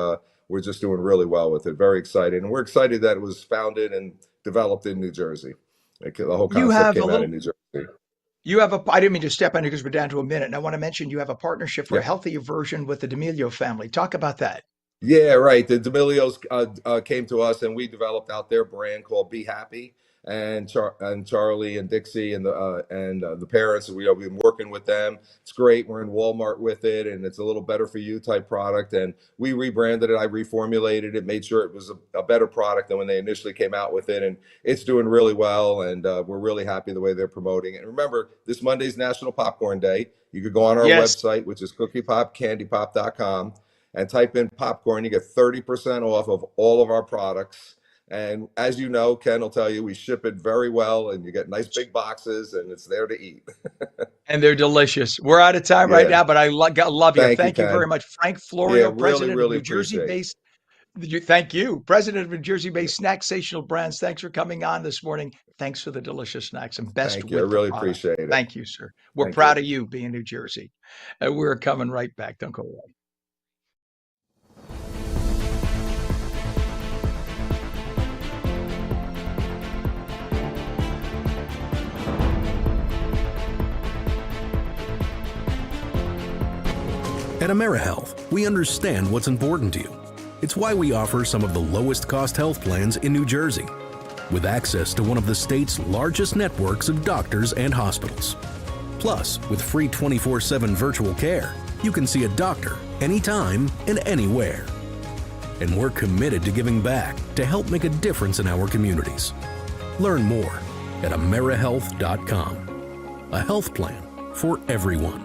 we're just doing really well with it. Very excited. And we're excited that it was founded and developed in New Jersey. The whole concept came out of New Jersey. I didn't mean to step on you because we're down to a minute. And I want to mention you have a partnership for a healthier version with the D'Amelio family. Talk about that. Yeah, right. The D'Amelios came to us, and we developed out their brand called Be Happy. And Charlie and Dixie and the parents, we've been working with them. It's great. We're in Walmart with it, and it's a little better for you type product. And we rebranded it. I reformulated it, made sure it was a better product than when they initially came out with it. And it's doing really well. And we're really happy the way they're promoting it. And remember, this Monday's National Popcorn Day. You could go on our website, which is cookiepopcandypop.com, and type in popcorn. You get 30% off of all of our products. And as you know, Ken will tell you, we ship it very well, and you get nice big boxes, and it's there to eat. And they're delicious. We're out of time right now, but I love you. Thank you very much. Frank Florio, president of New Jersey-based. Thank you. President of New Jersey-based Snacksational Brands. Thanks for coming on this morning. Thanks for the delicious snacks, and best Thank you. I really appreciate it. Thank you, sir. We're proud of you being New Jersey. And we're coming right back. Don't go away. At AmeriHealth, we understand what's important to you. It's why we offer some of the lowest cost health plans in New Jersey, with access to one of the state's largest networks of doctors and hospitals. Plus, with free 24/7 virtual care, you can see a doctor anytime and anywhere. And we're committed to giving back to help make a difference in our communities. Learn more at AmeriHealth.com. A health plan for everyone.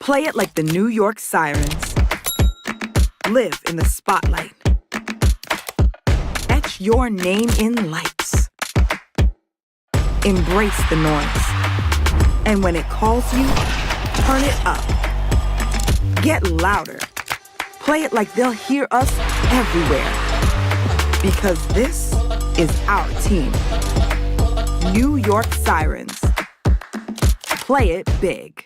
Play it like the New York Sirens. Live in the spotlight. Etch your name in lights. Embrace the noise. And when it calls you, turn it up. Get louder. Play it like they'll hear us everywhere. Because this is our team. New York Sirens. Play it big.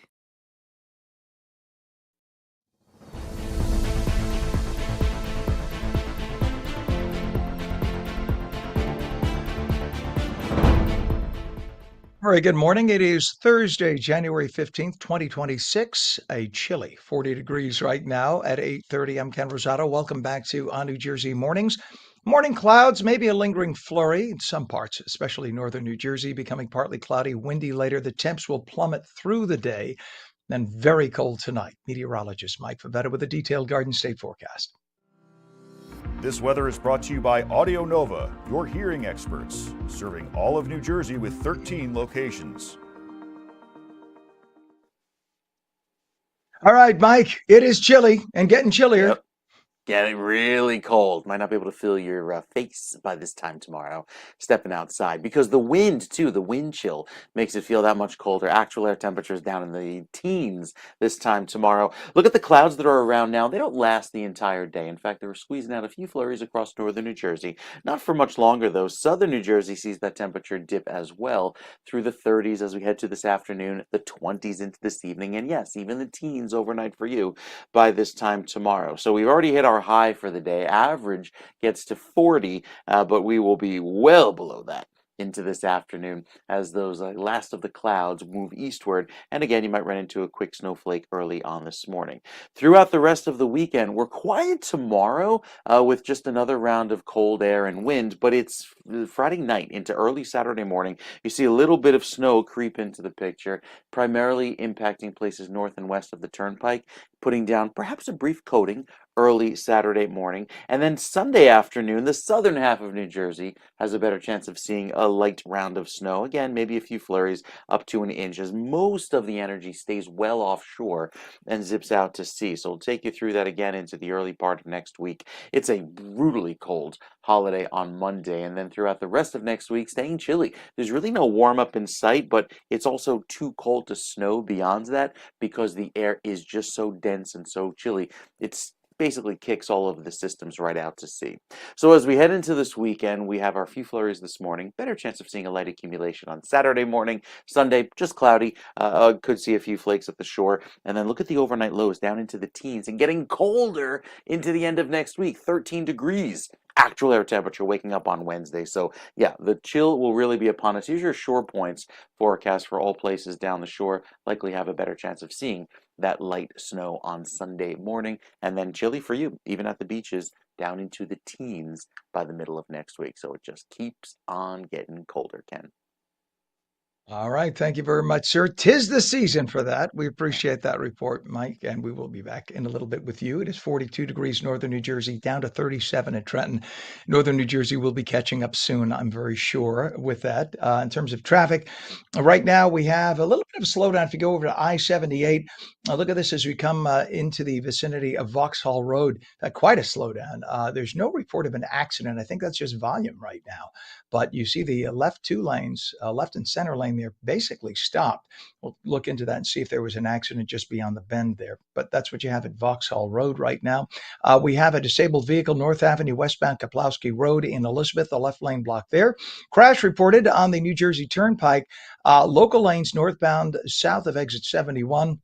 Very good morning. It is Thursday, January 15th, 2026. A chilly 40 degrees right now at 8:30. I'm Ken Rosato. Welcome back to On New Jersey Mornings. Morning clouds, maybe a lingering flurry in some parts, especially northern New Jersey, becoming partly cloudy, windy later. The temps will plummet through the day, then very cold tonight. Meteorologist Mike Favetta with a detailed Garden State forecast. This weather is brought to you by Audio Nova, your hearing experts, serving all of New Jersey with 13 locations. All right, Mike, it is chilly and getting chillier. Yep. Getting really cold. Might not be able to feel your face by this time tomorrow, stepping outside. Because the wind, too, the wind chill makes it feel that much colder. Actual air temperatures down in the teens this time tomorrow. Look at the clouds that are around now. They don't last the entire day. In fact, they were squeezing out a few flurries across northern New Jersey. Not for much longer, though. Southern New Jersey sees that temperature dip as well through the 30s as we head to this afternoon, the 20s into this evening, and yes, even the teens overnight for you by this time tomorrow. So we've already hit our high for the day. Average gets to 40, but we will be well below that into this afternoon as those last of the clouds move eastward. And again, you might run into a quick snowflake early on this morning. Throughout the rest of the weekend, we're quiet tomorrow with just another round of cold air and wind, but it's Friday night into early Saturday morning. You see a little bit of snow creep into the picture, primarily impacting places north and west of the turnpike, putting down perhaps a brief coating early Saturday morning. And then Sunday afternoon, the southern half of New Jersey has a better chance of seeing a light round of snow. Again, maybe a few flurries up to an inch, as most of the energy stays well offshore and zips out to sea. So we'll take you through that again into the early part of next week. It's a brutally cold holiday on Monday, and then throughout the rest of next week, staying chilly. There's really no warm up in sight, but it's also too cold to snow beyond that because the air is just so dense and so chilly. It's basically kicks all of the systems right out to sea. So as we head into this weekend, we have our few flurries this morning. Better chance of seeing a light accumulation on Saturday morning. Sunday, just cloudy. Could see a few flakes at the shore. And then look at the overnight lows down into the teens and getting colder into the end of next week. 13 degrees. Actual air temperature waking up on Wednesday. So yeah, the chill will really be upon us. Here's your shore points forecast for all places down the shore. Likely have a better chance of seeing that light snow on Sunday morning, and then chilly for you, even at the beaches, down into the teens by the middle of next week. So it just keeps on getting colder, Ken. All right. Thank you very much, sir. 'Tis the season for that. We appreciate that report, Mike, and we will be back in a little bit with you. It is 42 degrees northern New Jersey, down to 37 in Trenton. Northern New Jersey will be catching up soon, I'm very sure, with that. In terms of traffic, right now we have a little bit of a slowdown. If you go over to I-78, look at this as we come into the vicinity of Vauxhall Road. Quite a slowdown. There's no report of an accident. I think that's just volume right now. But you see the left two lanes, left and center lane there, basically stopped. We'll look into that and see if there was an accident just beyond the bend there. But that's what you have at Vauxhall Road right now. We have a disabled vehicle, North Avenue, westbound Kaplowski Road in Elizabeth, the left lane blocked there. Crash reported on the New Jersey Turnpike, local lanes northbound south of exit 71.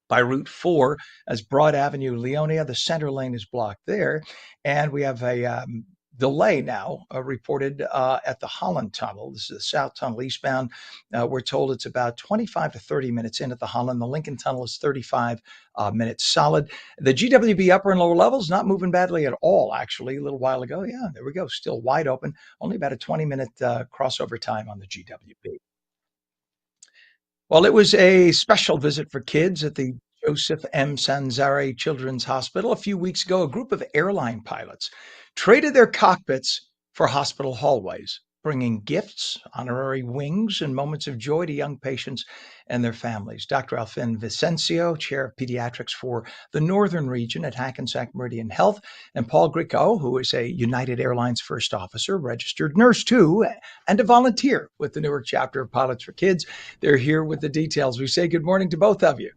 By Route 4 as Broad Avenue, Leonia. The center lane is blocked there. And we have a delay now reported at the Holland Tunnel. This is the South Tunnel eastbound. We're told it's about 25 to 30 minutes in at the Holland. The Lincoln Tunnel is 35 minutes solid. The GWB upper and lower levels not moving badly at all, actually. A little while ago, yeah, there we go. Still wide open. Only about a 20-minute crossover time on the GWB. Well, it was a special visit for kids at the Joseph M. Sanzare Children's Hospital. A few weeks ago, a group of airline pilots traded their cockpits for hospital hallways, bringing gifts, honorary wings, and moments of joy to young patients and their families. Dr. Alfin Vicencio, Chair of Pediatrics for the Northern Region at Hackensack Meridian Health, and Paul Gricko, who is a United Airlines first officer, registered nurse too, and a volunteer with the Newark chapter of Pilots for Kids. They're here with the details. We say good morning to both of you.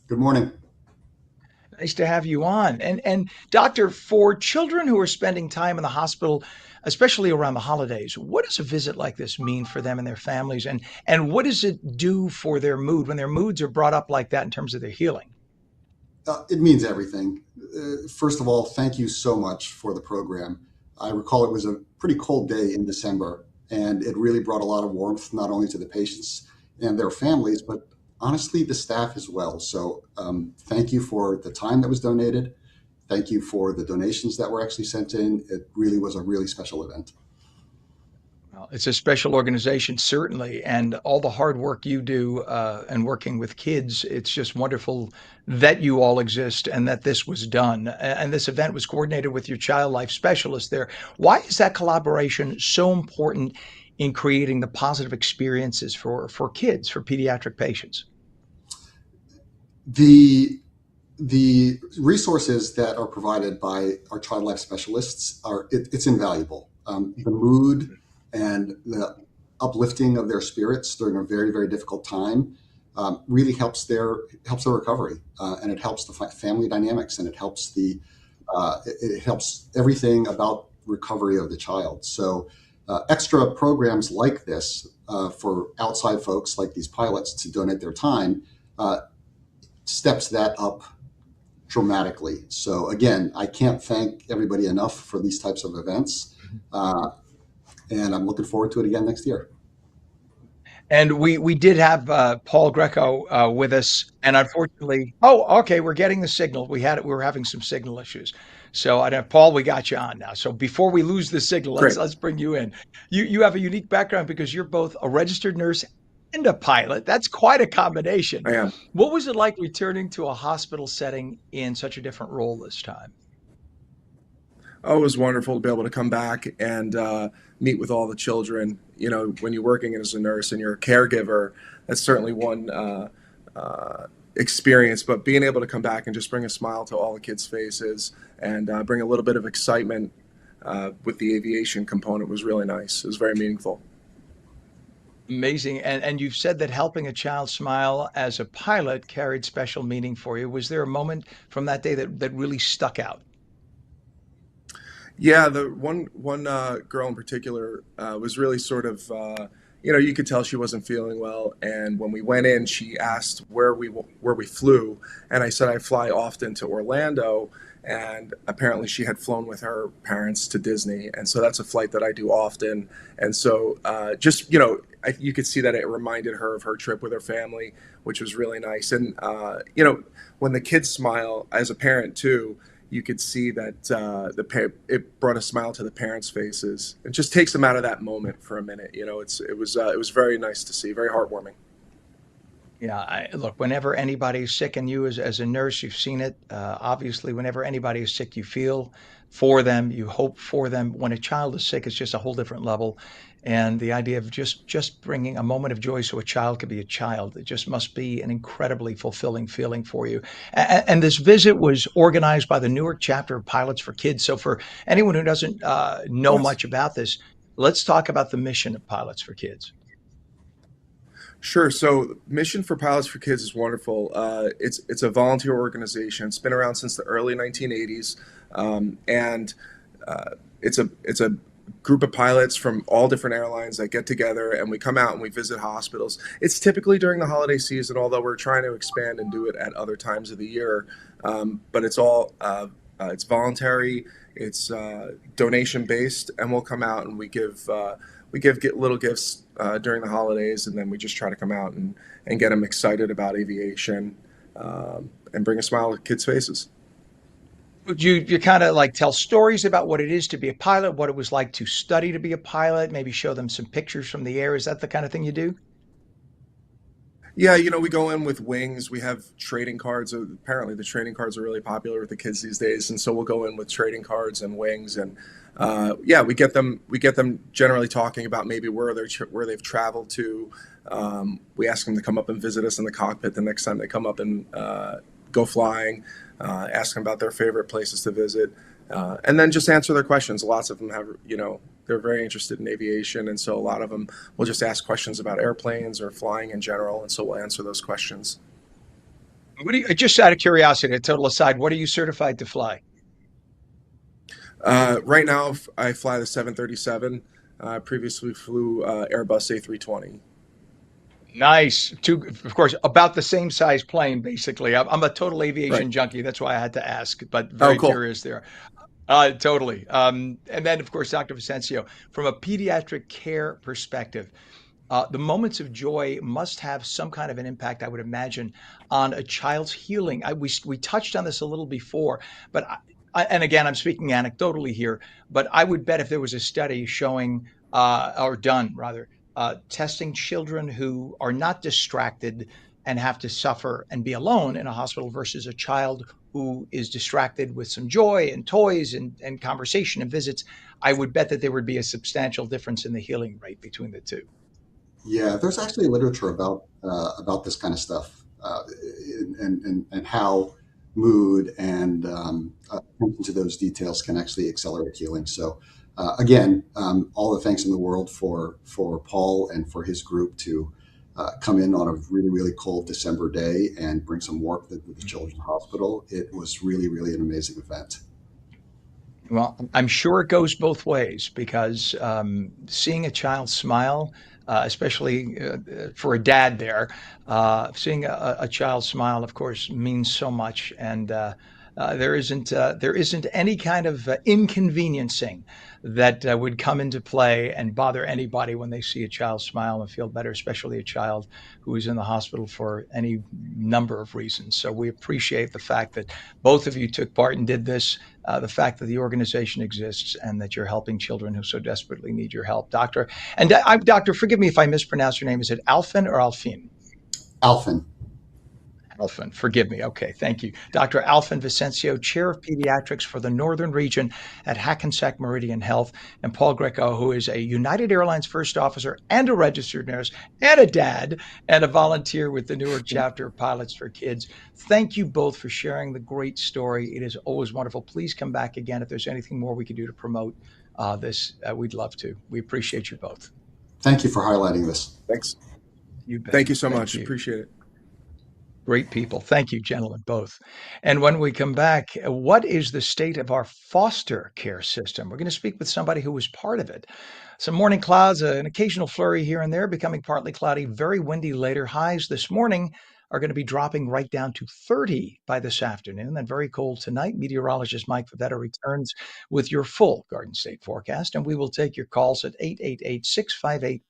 Good morning. Nice to have you on. And doctor, for children who are spending time in the hospital, especially around the holidays, what does a visit like this mean for them and their families? And what does it do for their mood when their moods are brought up like that in terms of their healing? It means everything. First of all, thank you so much for the program. I recall it was a pretty cold day in December, And it really brought a lot of warmth, not only to the patients and their families, but honestly, the staff as well. So thank you for the time that was donated. Thank you for the donations that were actually sent in. It really was a really special event. Well, it's a special organization, certainly, and all the hard work you do and working with kids, it's just wonderful that you all exist and that this was done. And this event was coordinated with your child life specialist there. Why is that collaboration so important in creating the positive experiences for kids, for pediatric patients? The resources that are provided by our child life specialists it's invaluable. The mood and the uplifting of their spirits during a very, very difficult time really helps their recovery, and it helps the family dynamics, and it helps it helps everything about recovery of the child. So extra programs like this for outside folks like these pilots to donate their time steps that up dramatically. So again, I can't thank everybody enough for these types of events. And I'm looking forward to it again next year. And we did have Paul Greco with us, and unfortunately, okay, we're getting the signal. We were having some signal issues. So Paul, we got you on now. So before we lose the signal, let's bring you in. You have a unique background because you're both a registered nurse and a pilot. That's quite a combination. I am. What was it like returning to a hospital setting in such a different role this time? Oh, it was wonderful to be able to come back and meet with all the children. You know, when you're working as a nurse and you're a caregiver, that's certainly one experience. But being able to come back and just bring a smile to all the kids' faces and bring a little bit of excitement with the aviation component was really nice. It was very meaningful. Amazing. And you've said that helping a child smile as a pilot carried special meaning for you. Was there a moment from that day that really stuck out? Yeah, the one girl in particular was really sort of, you could tell she wasn't feeling well. And when we went in, she asked where we flew, and I said I fly often to Orlando. And apparently she had flown with her parents to Disney, and so that's a flight that I do often. And so you could see that it reminded her of her trip with her family, which was really nice. And when the kids smile, as a parent too, you could see that it brought a smile to the parents' faces. It just takes them out of that moment for a minute. It was very nice to see, very heartwarming. Yeah, look, whenever anybody is sick, and you as a nurse, you've seen it. Obviously, whenever anybody is sick, you feel for them, you hope for them. When a child is sick, it's just a whole different level. And the idea of just bringing a moment of joy so a child could be a child, it just must be an incredibly fulfilling feeling for you. And this visit was organized by the Newark chapter of Pilots for Kids. So for anyone who doesn't know much about this, let's talk about the mission of Pilots for Kids. Sure. So Mission for Pilots for Kids is wonderful. It's a volunteer organization. It's been around since the early 1980s. And it's a group of pilots from all different airlines that get together, and we come out and we visit hospitals. It's typically during the holiday season, although we're trying to expand and do it at other times of the year. But it's all it's voluntary. It's donation based, and we'll come out and we give little gifts during the holidays, and then we just try to come out and get them excited about aviation and bring a smile to kids' faces. Would you kind of like tell stories about what it is to be a pilot, what it was like to study to be a pilot, maybe show them some pictures from the air? Is that the kind of thing you do? Yeah, we go in with wings. We have trading cards. Apparently the trading cards are really popular with the kids these days, and so we'll go in with trading cards and wings, and we get them generally talking about maybe where they've traveled to. We ask them to come up and visit us in the cockpit the next time they come up and go flying. Ask them about their favorite places to visit, and then just answer their questions. Lots of them have, they're very interested in aviation, and so a lot of them will just ask questions about airplanes or flying in general, and so we'll answer those questions. Just out of curiosity, a total aside, what are you certified to fly? Right now, I fly the 737. Previously flew Airbus A320. Nice. Of course, about the same size plane, basically. I'm a total aviation junkie. That's why I had to ask, but very curious there. Totally. And then, of course, Dr. Vicencio, from a pediatric care perspective, the moments of joy must have some kind of an impact, I would imagine, on a child's healing. We touched on this a little before, but and again, I'm speaking anecdotally here, but I would bet if there was a study showing, or done rather, testing children who are not distracted and have to suffer and be alone in a hospital versus a child who is distracted with some joy and toys and conversation and visits, I would bet that there would be a substantial difference in the healing rate between the two. Yeah, there's actually literature about this kind of stuff, and how mood and attention to those details can actually accelerate healing. So, again, all the thanks in the world for Paul and for his group to come in on a really, really cold December day and bring some warmth to the Children's Hospital. It was really, really an amazing event. Well, I'm sure it goes both ways because seeing a child smile, especially for a dad there, seeing a child smile, of course, means so much. And there isn't any kind of inconveniencing that would come into play and bother anybody when they see a child smile and feel better, especially a child who is in the hospital for any number of reasons. So we appreciate the fact that both of you took part and did this, the fact that the organization exists and that you're helping children who so desperately need your help. Doctor, and Doctor, forgive me if I mispronounce your name. Is it Alfin or Alfin? Alfin. Alfin, forgive me. Okay, thank you. Dr. Alfin Vicencio, Chair of Pediatrics for the Northern Region at Hackensack Meridian Health, and Paul Greco, who is a United Airlines first officer and a registered nurse and a dad and a volunteer with the Newark chapter of Pilots for Kids. Thank you both for sharing the great story. It is always wonderful. Please come back again if there's anything more we can do to promote this. We'd love to. We appreciate you both. Thank you for highlighting this. Thanks. You bet. Thank you so Thank much. you. Appreciate it. Great people. Thank you, gentlemen, both. And when we come back, what is the state of our foster care system? We're going to speak with somebody who was part of it. Some morning clouds, an occasional flurry here and there, becoming partly cloudy, very windy later. Highs this morning are going to be dropping right down to 30 by this afternoon, and very cold tonight. Meteorologist Mike Favetta returns with your full Garden State forecast, and we will take your calls at 888-658-0234,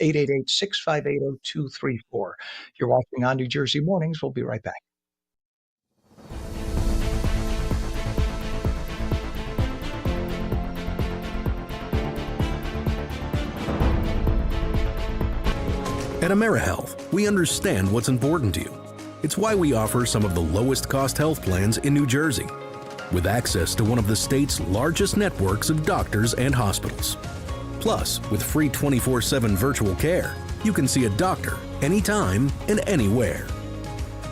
888-658-0234. You're watching On New Jersey Mornings. We'll be right back. At AmeriHealth, we understand what's important to you. It's why we offer some of the lowest cost health plans in New Jersey, with access to one of the state's largest networks of doctors and hospitals. Plus, with free 24/7 virtual care, you can see a doctor anytime and anywhere.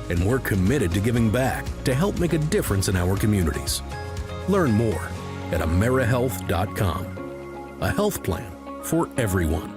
And we're committed to giving back to help make a difference in our communities. Learn more at AmeriHealth.com. A health plan for everyone.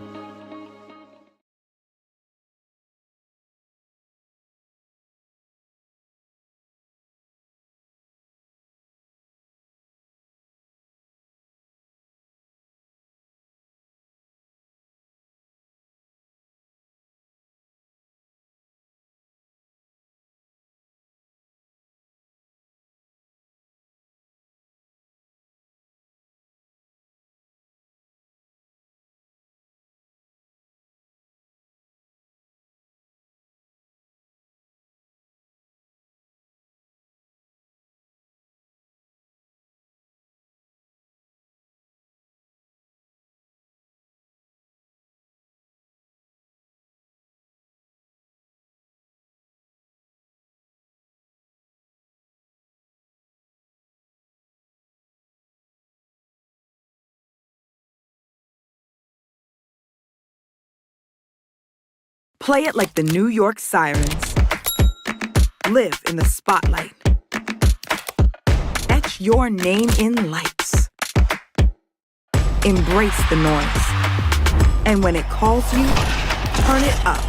Play it like the New York Sirens. Live in the spotlight. Etch your name in lights. Embrace the noise. And when it calls you, turn it up.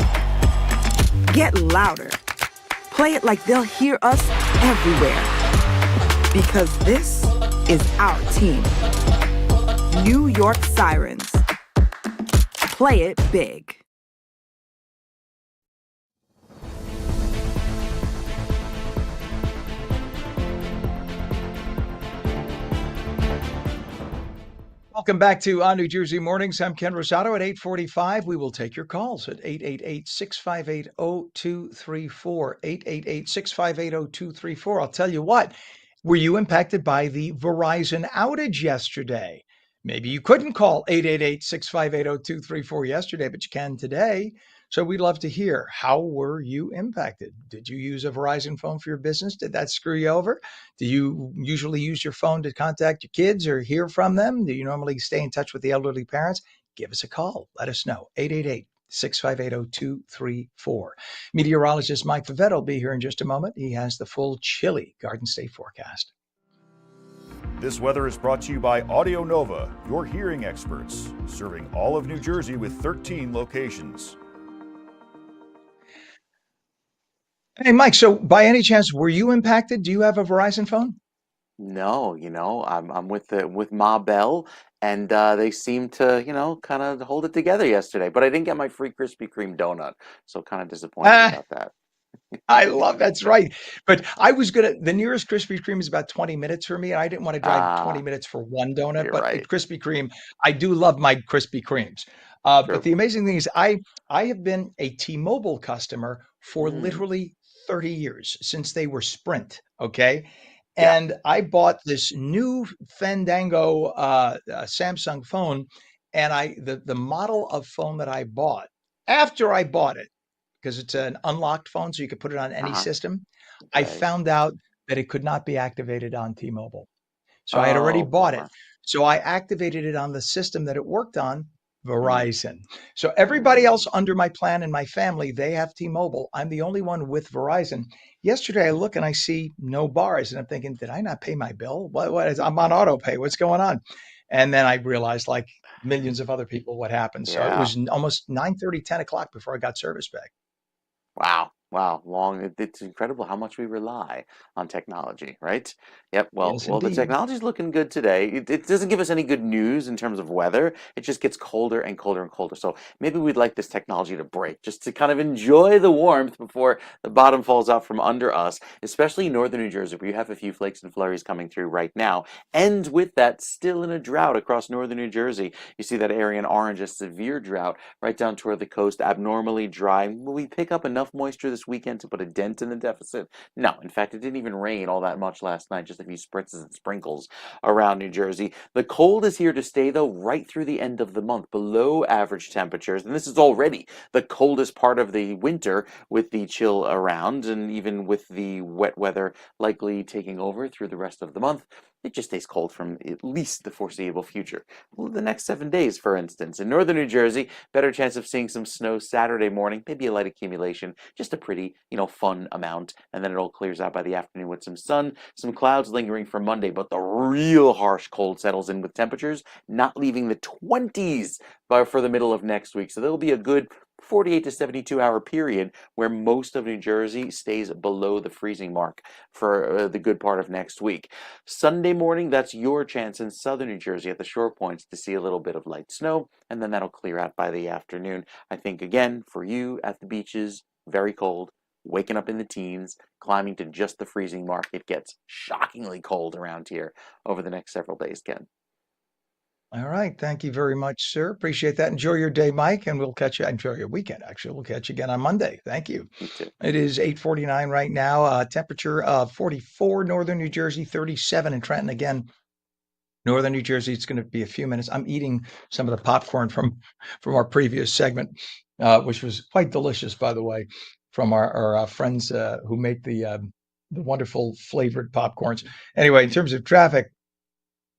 Get louder. Play it like they'll hear us everywhere. Because this is our team. New York Sirens. Play it big. Welcome back to On New Jersey Mornings. I'm Ken Rosato at 8:45. We will take your calls at 888-658-0234. 888-658-0234. I'll tell you what, were you impacted by the Verizon outage yesterday? Maybe you couldn't call 888-658-0234 yesterday, but you can today. So we'd love to hear, how were you impacted? Did you use a Verizon phone for your business? Did that screw you over? Do you usually use your phone to contact your kids or hear from them? Do you normally stay in touch with the elderly parents? Give us a call. Let us know. 888-658-0234. Meteorologist Mike Favetta will be here in just a moment. He has the full chilly Garden State forecast. This weather is brought to you by Audio Nova, your hearing experts, serving all of New Jersey with 13 locations. Hey, Mike, so by any chance, were you impacted? Do you have a Verizon phone? No, I'm with Ma Bell, and they seem to, kind of hold it together yesterday. But I didn't get my free Krispy Kreme donut, so kind of disappointed Ah, about that. I love that's right. But the nearest Krispy Kreme is about 20 minutes for me. And I didn't want to drive 20 Ah, minutes for one donut, you're but right. Krispy Kreme, I do love my Krispy Kremes. But True. the amazing thing is I have been a T-Mobile customer for Mm, literally 30 years since they were Sprint. Okay. yeah. And I bought this new Fandango Samsung phone, and the model of phone that I bought after I bought it, because it's an unlocked phone, so you could put it on any Uh-huh. system. I Okay. found out that it could not be activated on T-Mobile. So I had already Oh, bought it. bummer. So I activated it on the system that it worked on, Mm, Verizon. So everybody else mm, under my plan in my family, they have T-Mobile. I'm the only one with Verizon. Yesterday I look and I see no bars, and I'm thinking, did I not pay my bill? What is, I'm on auto pay. What's going on? And then I realized, like millions of other people, what happened. So it yeah. was almost 9:30, 10 o'clock before I got service back. Wow. Wow. It's incredible how much we rely on technology, right? Yep. Well, Yes, well, the indeed. technology's looking good today. It doesn't give us any good news in terms of weather. It just gets colder and colder and colder. So maybe we'd like this technology to break just to kind of enjoy the warmth before the bottom falls out from under us, especially in northern New Jersey, where you have a few flakes and flurries coming through right now. And with that, still in a drought across northern New Jersey. You see that area in orange, a severe drought right down toward the coast, abnormally dry. Will we pick up enough moisture this weekend to put a dent in the deficit? No. In fact, it didn't even rain all that much last night, just a few spritzes and sprinkles around New Jersey. The cold is here to stay, though, right through the end of the month, below average temperatures. And this is already the coldest part of the winter with the chill around, and even with the wet weather likely taking over through the rest of the month. It just stays cold from at least the foreseeable future. Well, the next 7 days, for instance. In northern New Jersey, better chance of seeing some snow Saturday morning, maybe a light accumulation, just a pretty, fun amount. And then it all clears out by the afternoon with some sun, some clouds lingering for Monday, but the real harsh cold settles in with temperatures not leaving the 20s for the middle of next week. So there'll be a good 48 to 72 hour period where most of New Jersey stays below the freezing mark for the good part of next week. Sunday morning, that's your chance in southern New Jersey at the shore points to see a little bit of light snow, and then that'll clear out by the afternoon. I think, again, for you at the beaches, very cold, waking up in the teens, climbing to just the freezing mark. It gets shockingly cold around here over the next several days, Ken. All right. Thank you very much, sir. Appreciate that. Enjoy your day, Mike, and we'll catch you. Enjoy your weekend, actually. We'll catch you again on Monday. Thank you. You too. It is 8:49 right now. Temperature of 44, northern New Jersey, 37 in Trenton. Again, northern New Jersey, it's going to be a few minutes. I'm eating some of the popcorn from our previous segment, which was quite delicious, by the way, from our friends who make the wonderful flavored popcorns. Anyway, in terms of traffic,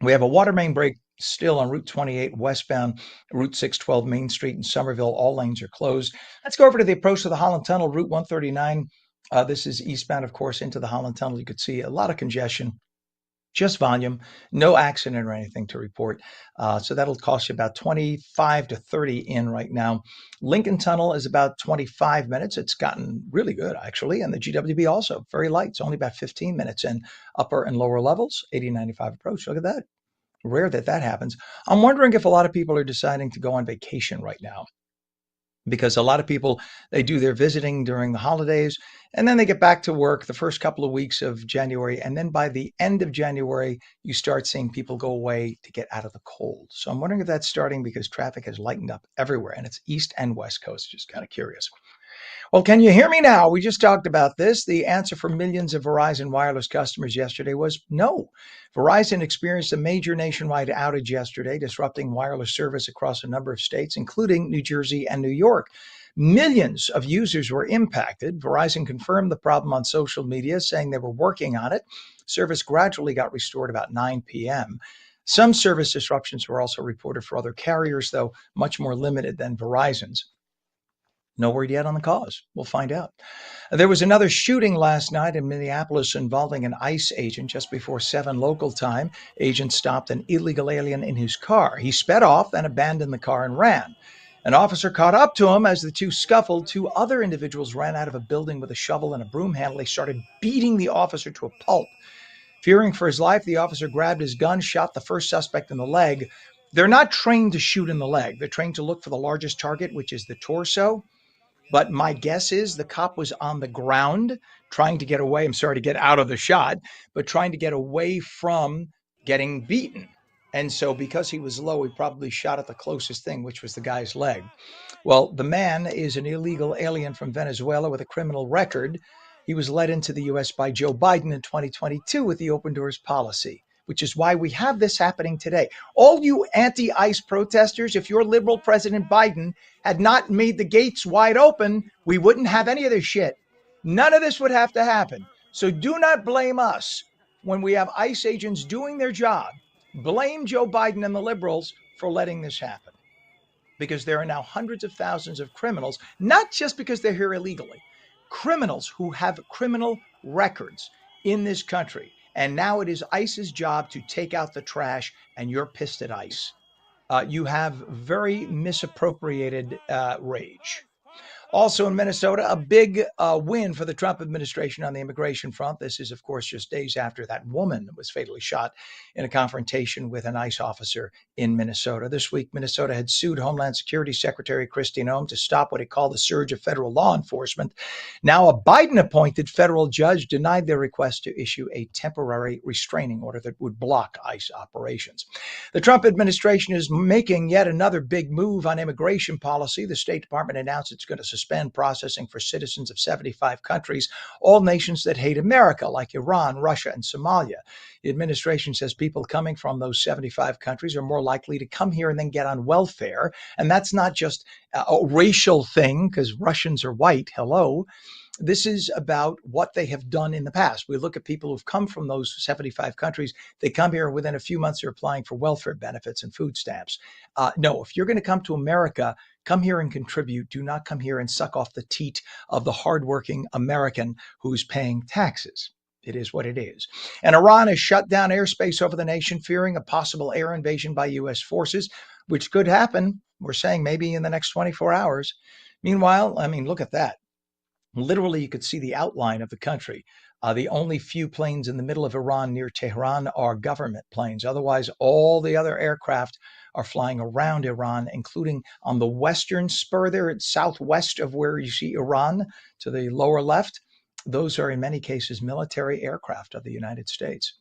we have a water main break still on Route 28 westbound, Route 612 Main Street in Somerville. All lanes are closed. Let's go over to the approach to the Holland Tunnel, Route 139. This is eastbound, of course, into the Holland Tunnel. You could see a lot of congestion, just volume, no accident or anything to report. So that'll cost you about 25 to 30 in right now. Lincoln Tunnel is about 25 minutes. It's gotten really good, actually. And the GWB also very light. It's only about 15 minutes in upper and lower levels, 80-95 approach. Look at that. Rare that happens. I'm wondering if a lot of people are deciding to go on vacation right now. because a lot of people, they do their visiting during the holidays, and then they get back to work the first couple of weeks of January. And then by the end of January, you start seeing people go away to get out of the cold. So I'm wondering if that's starting because traffic has lightened up everywhere, and it's East and West Coast. Just kind of curious. Well, can you hear me now? We just talked about this. The answer for millions of Verizon wireless customers yesterday was no. Verizon experienced a major nationwide outage yesterday, disrupting wireless service across a number of states, including New Jersey and New York. Millions of users were impacted. Verizon confirmed the problem on social media, saying they were working on it. Service gradually got restored about 9 p.m. Some service disruptions were also reported for other carriers, though much more limited than Verizon's. No word yet on the cause. We'll find out. There was another shooting last night in Minneapolis involving an ICE agent just before 7 local time. Agents stopped an illegal alien in his car. He sped off, then abandoned the car and ran. An officer caught up to him as the two scuffled. 2 other individuals ran out of a building with a shovel and a broom handle. They started beating the officer to a pulp. Fearing for his life, the officer grabbed his gun, shot the first suspect in the leg. They're not trained to shoot in the leg. They're trained to look for the largest target, which is the torso. But my guess is the cop was on the ground trying to get away. I'm sorry, to get out of the shot, but trying to get away from getting beaten. And so because he was low, he probably shot at the closest thing, which was the guy's leg. Well, the man is an illegal alien from Venezuela with a criminal record. He was led into the U.S. by Joe Biden in 2022 with the open doors policy, which is why we have this happening today. All you anti-ICE protesters, if your liberal President Biden had not made the gates wide open, we wouldn't have any of this shit. None of this would have to happen. So do not blame us when we have ICE agents doing their job. Blame Joe Biden and the liberals for letting this happen. Because there are now hundreds of thousands of criminals, not just because they're here illegally, criminals who have criminal records in this country. And now it is ICE's job to take out the trash, and you're pissed at ICE. You have very misappropriated rage. Also in Minnesota, a big win for the Trump administration on the immigration front. This is, of course, just days after that woman was fatally shot in a confrontation with an ICE officer in Minnesota. This week, Minnesota had sued Homeland Security Secretary Kristi Noem to stop what he called the surge of federal law enforcement. Now, a Biden-appointed federal judge denied their request to issue a temporary restraining order that would block ICE operations. The Trump administration is making yet another big move on immigration policy. The State Department announced it's going to suspend processing for citizens of 75 countries, all nations that hate America, like Iran, Russia, and Somalia. The administration says people coming from those 75 countries are more likely to come here and then get on welfare. And that's not just a racial thing because Russians are white. Hello. This is about what they have done in the past. We look at people who've come from those 75 countries. They come here within a few months, they're applying for welfare benefits and food stamps. No, if you're going to come to America, come here and contribute. Do not come here and suck off the teat of the hardworking American who's paying taxes. It is what it is. And Iran has shut down airspace over the nation, fearing a possible air invasion by U.S. forces, which could happen. We're saying maybe in the next 24 hours. Meanwhile, I mean, look at that. Literally, you could see the outline of the country. The only few planes in the middle of Iran near Tehran are government planes. Otherwise, all the other aircraft are flying around Iran, including on the western spur there, southwest of where you see Iran to the lower left. Those are in many cases military aircraft of the United States.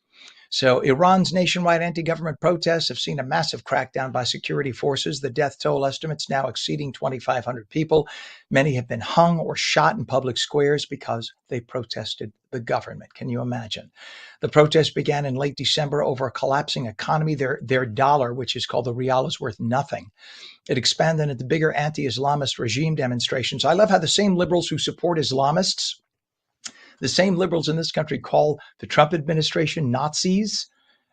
So Iran's nationwide anti-government protests have seen a massive crackdown by security forces. The death toll estimates now exceeding 2,500 people. Many have been hung or shot in public squares because they protested the government. Can you imagine? The protests began in late December over a collapsing economy. Their dollar, which is called the rial, is worth nothing. It expanded into bigger anti-Islamist regime demonstrations. I love how the same liberals who support Islamists, the same liberals in this country call the Trump administration Nazis.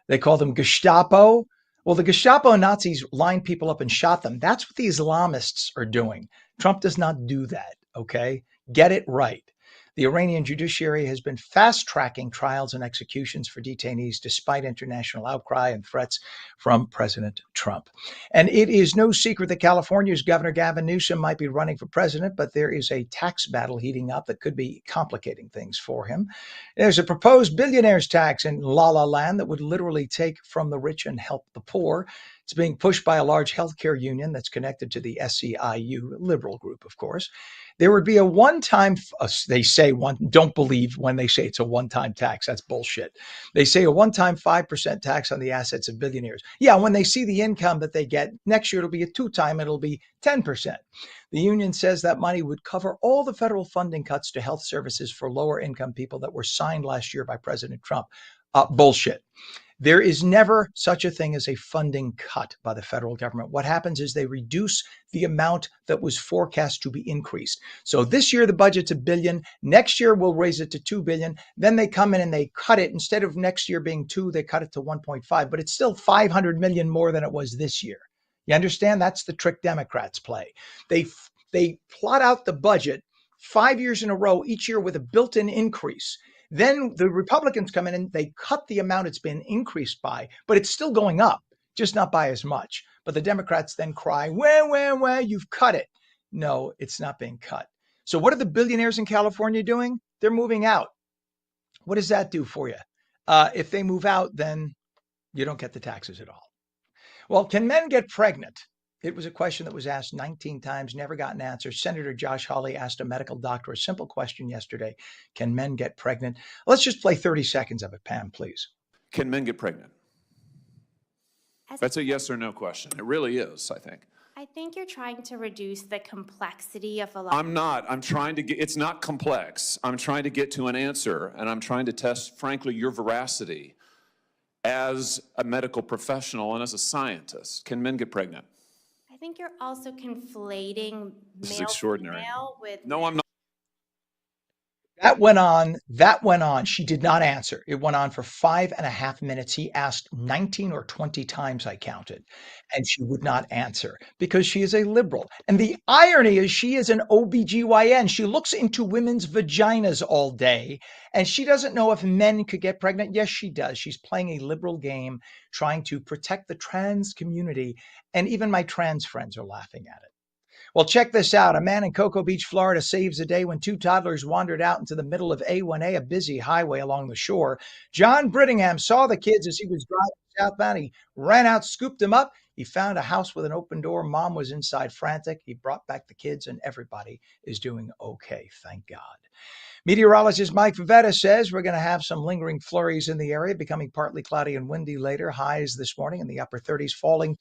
They call them Gestapo. Well, the Gestapo and Nazis lined people up and shot them. That's what the Islamists are doing. Trump does not do that, okay? Get it right. The Iranian judiciary has been fast-tracking trials and executions for detainees despite international outcry and threats from President Trump. And it is no secret that California's Governor Gavin Newsom might be running for president, but there is a tax battle heating up that could be complicating things for him. There's a proposed billionaires tax in La La Land that would literally take from the rich and help the poor. It's being pushed by a large healthcare union that's connected to the SEIU, liberal group, of course. There would be a one-time, they say don't believe when they say it's a one-time tax. That's bullshit. They say a one-time 5% tax on the assets of billionaires. Yeah, when they see the income that they get, next year it'll be a two-time, it'll be 10%. The union says that money would cover all the federal funding cuts to health services for lower income people that were signed last year by President Trump. Bullshit. There is never such a thing as a funding cut by the federal government. What happens is they reduce the amount that was forecast to be increased. So this year, the budget's $1 billion. Next year, we'll raise it to $2 billion. Then they come in and they cut it. Instead of next year being 2, they cut it to 1.5, but it's still $500 million more than it was this year. You understand? That's the trick Democrats play. They plot out the budget 5 years in a row, each year with a built-in increase. Then the Republicans come in and they cut the amount it's been increased by, but it's still going up, just not by as much. But the Democrats then cry, where, you've cut it. No, it's not being cut. So what are the billionaires in California doing? They're moving out. What does that do for you? If they move out, then you don't get the taxes at all. Well, can men get pregnant? It was a question that was asked 19 times, never got an answer. Senator Josh Hawley asked a medical doctor a simple question yesterday. Can men get pregnant? Let's just play 30 seconds of it, Pam, please. Can men get pregnant? That's a yes or no question. It really is, I think. I think you're trying to reduce the complexity of a lot. I'm not. I'm trying to get, it's not complex. I'm trying to get to an answer, and I'm trying to test, frankly, your veracity as a medical professional and as a scientist. Can men get pregnant? I think you're also conflating This is male extraordinary. female with No, I'm not. That went on. She did not answer. It went on for 5.5 minutes. He asked 19 or 20 times, I counted, and she would not answer because she is a liberal. And the irony is she is an OBGYN. She looks into women's vaginas all day, and she doesn't know if men could get pregnant. Yes, she does. She's playing a liberal game, trying to protect the trans community, and even my trans friends are laughing at it. Well, check this out. A man in Cocoa Beach, Florida saves the day when 2 toddlers wandered out into the middle of A1A, a busy highway along the shore. John Brittingham saw the kids as he was driving southbound. He ran out, scooped them up. He found a house with an open door. Mom was inside frantic. He brought back the kids, and everybody is doing okay, thank God. Meteorologist Mike Favetta says we're going to have some lingering flurries in the area, becoming partly cloudy and windy later. Highs this morning in the upper 30s, falling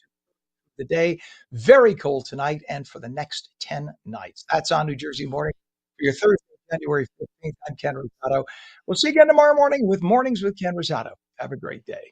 the day. Very cold tonight and for the next 10 nights. That's on New Jersey Morning for your Thursday, January 15th. I'm Ken Rosato. We'll see you again tomorrow morning with Mornings with Ken Rosato. Have a great day.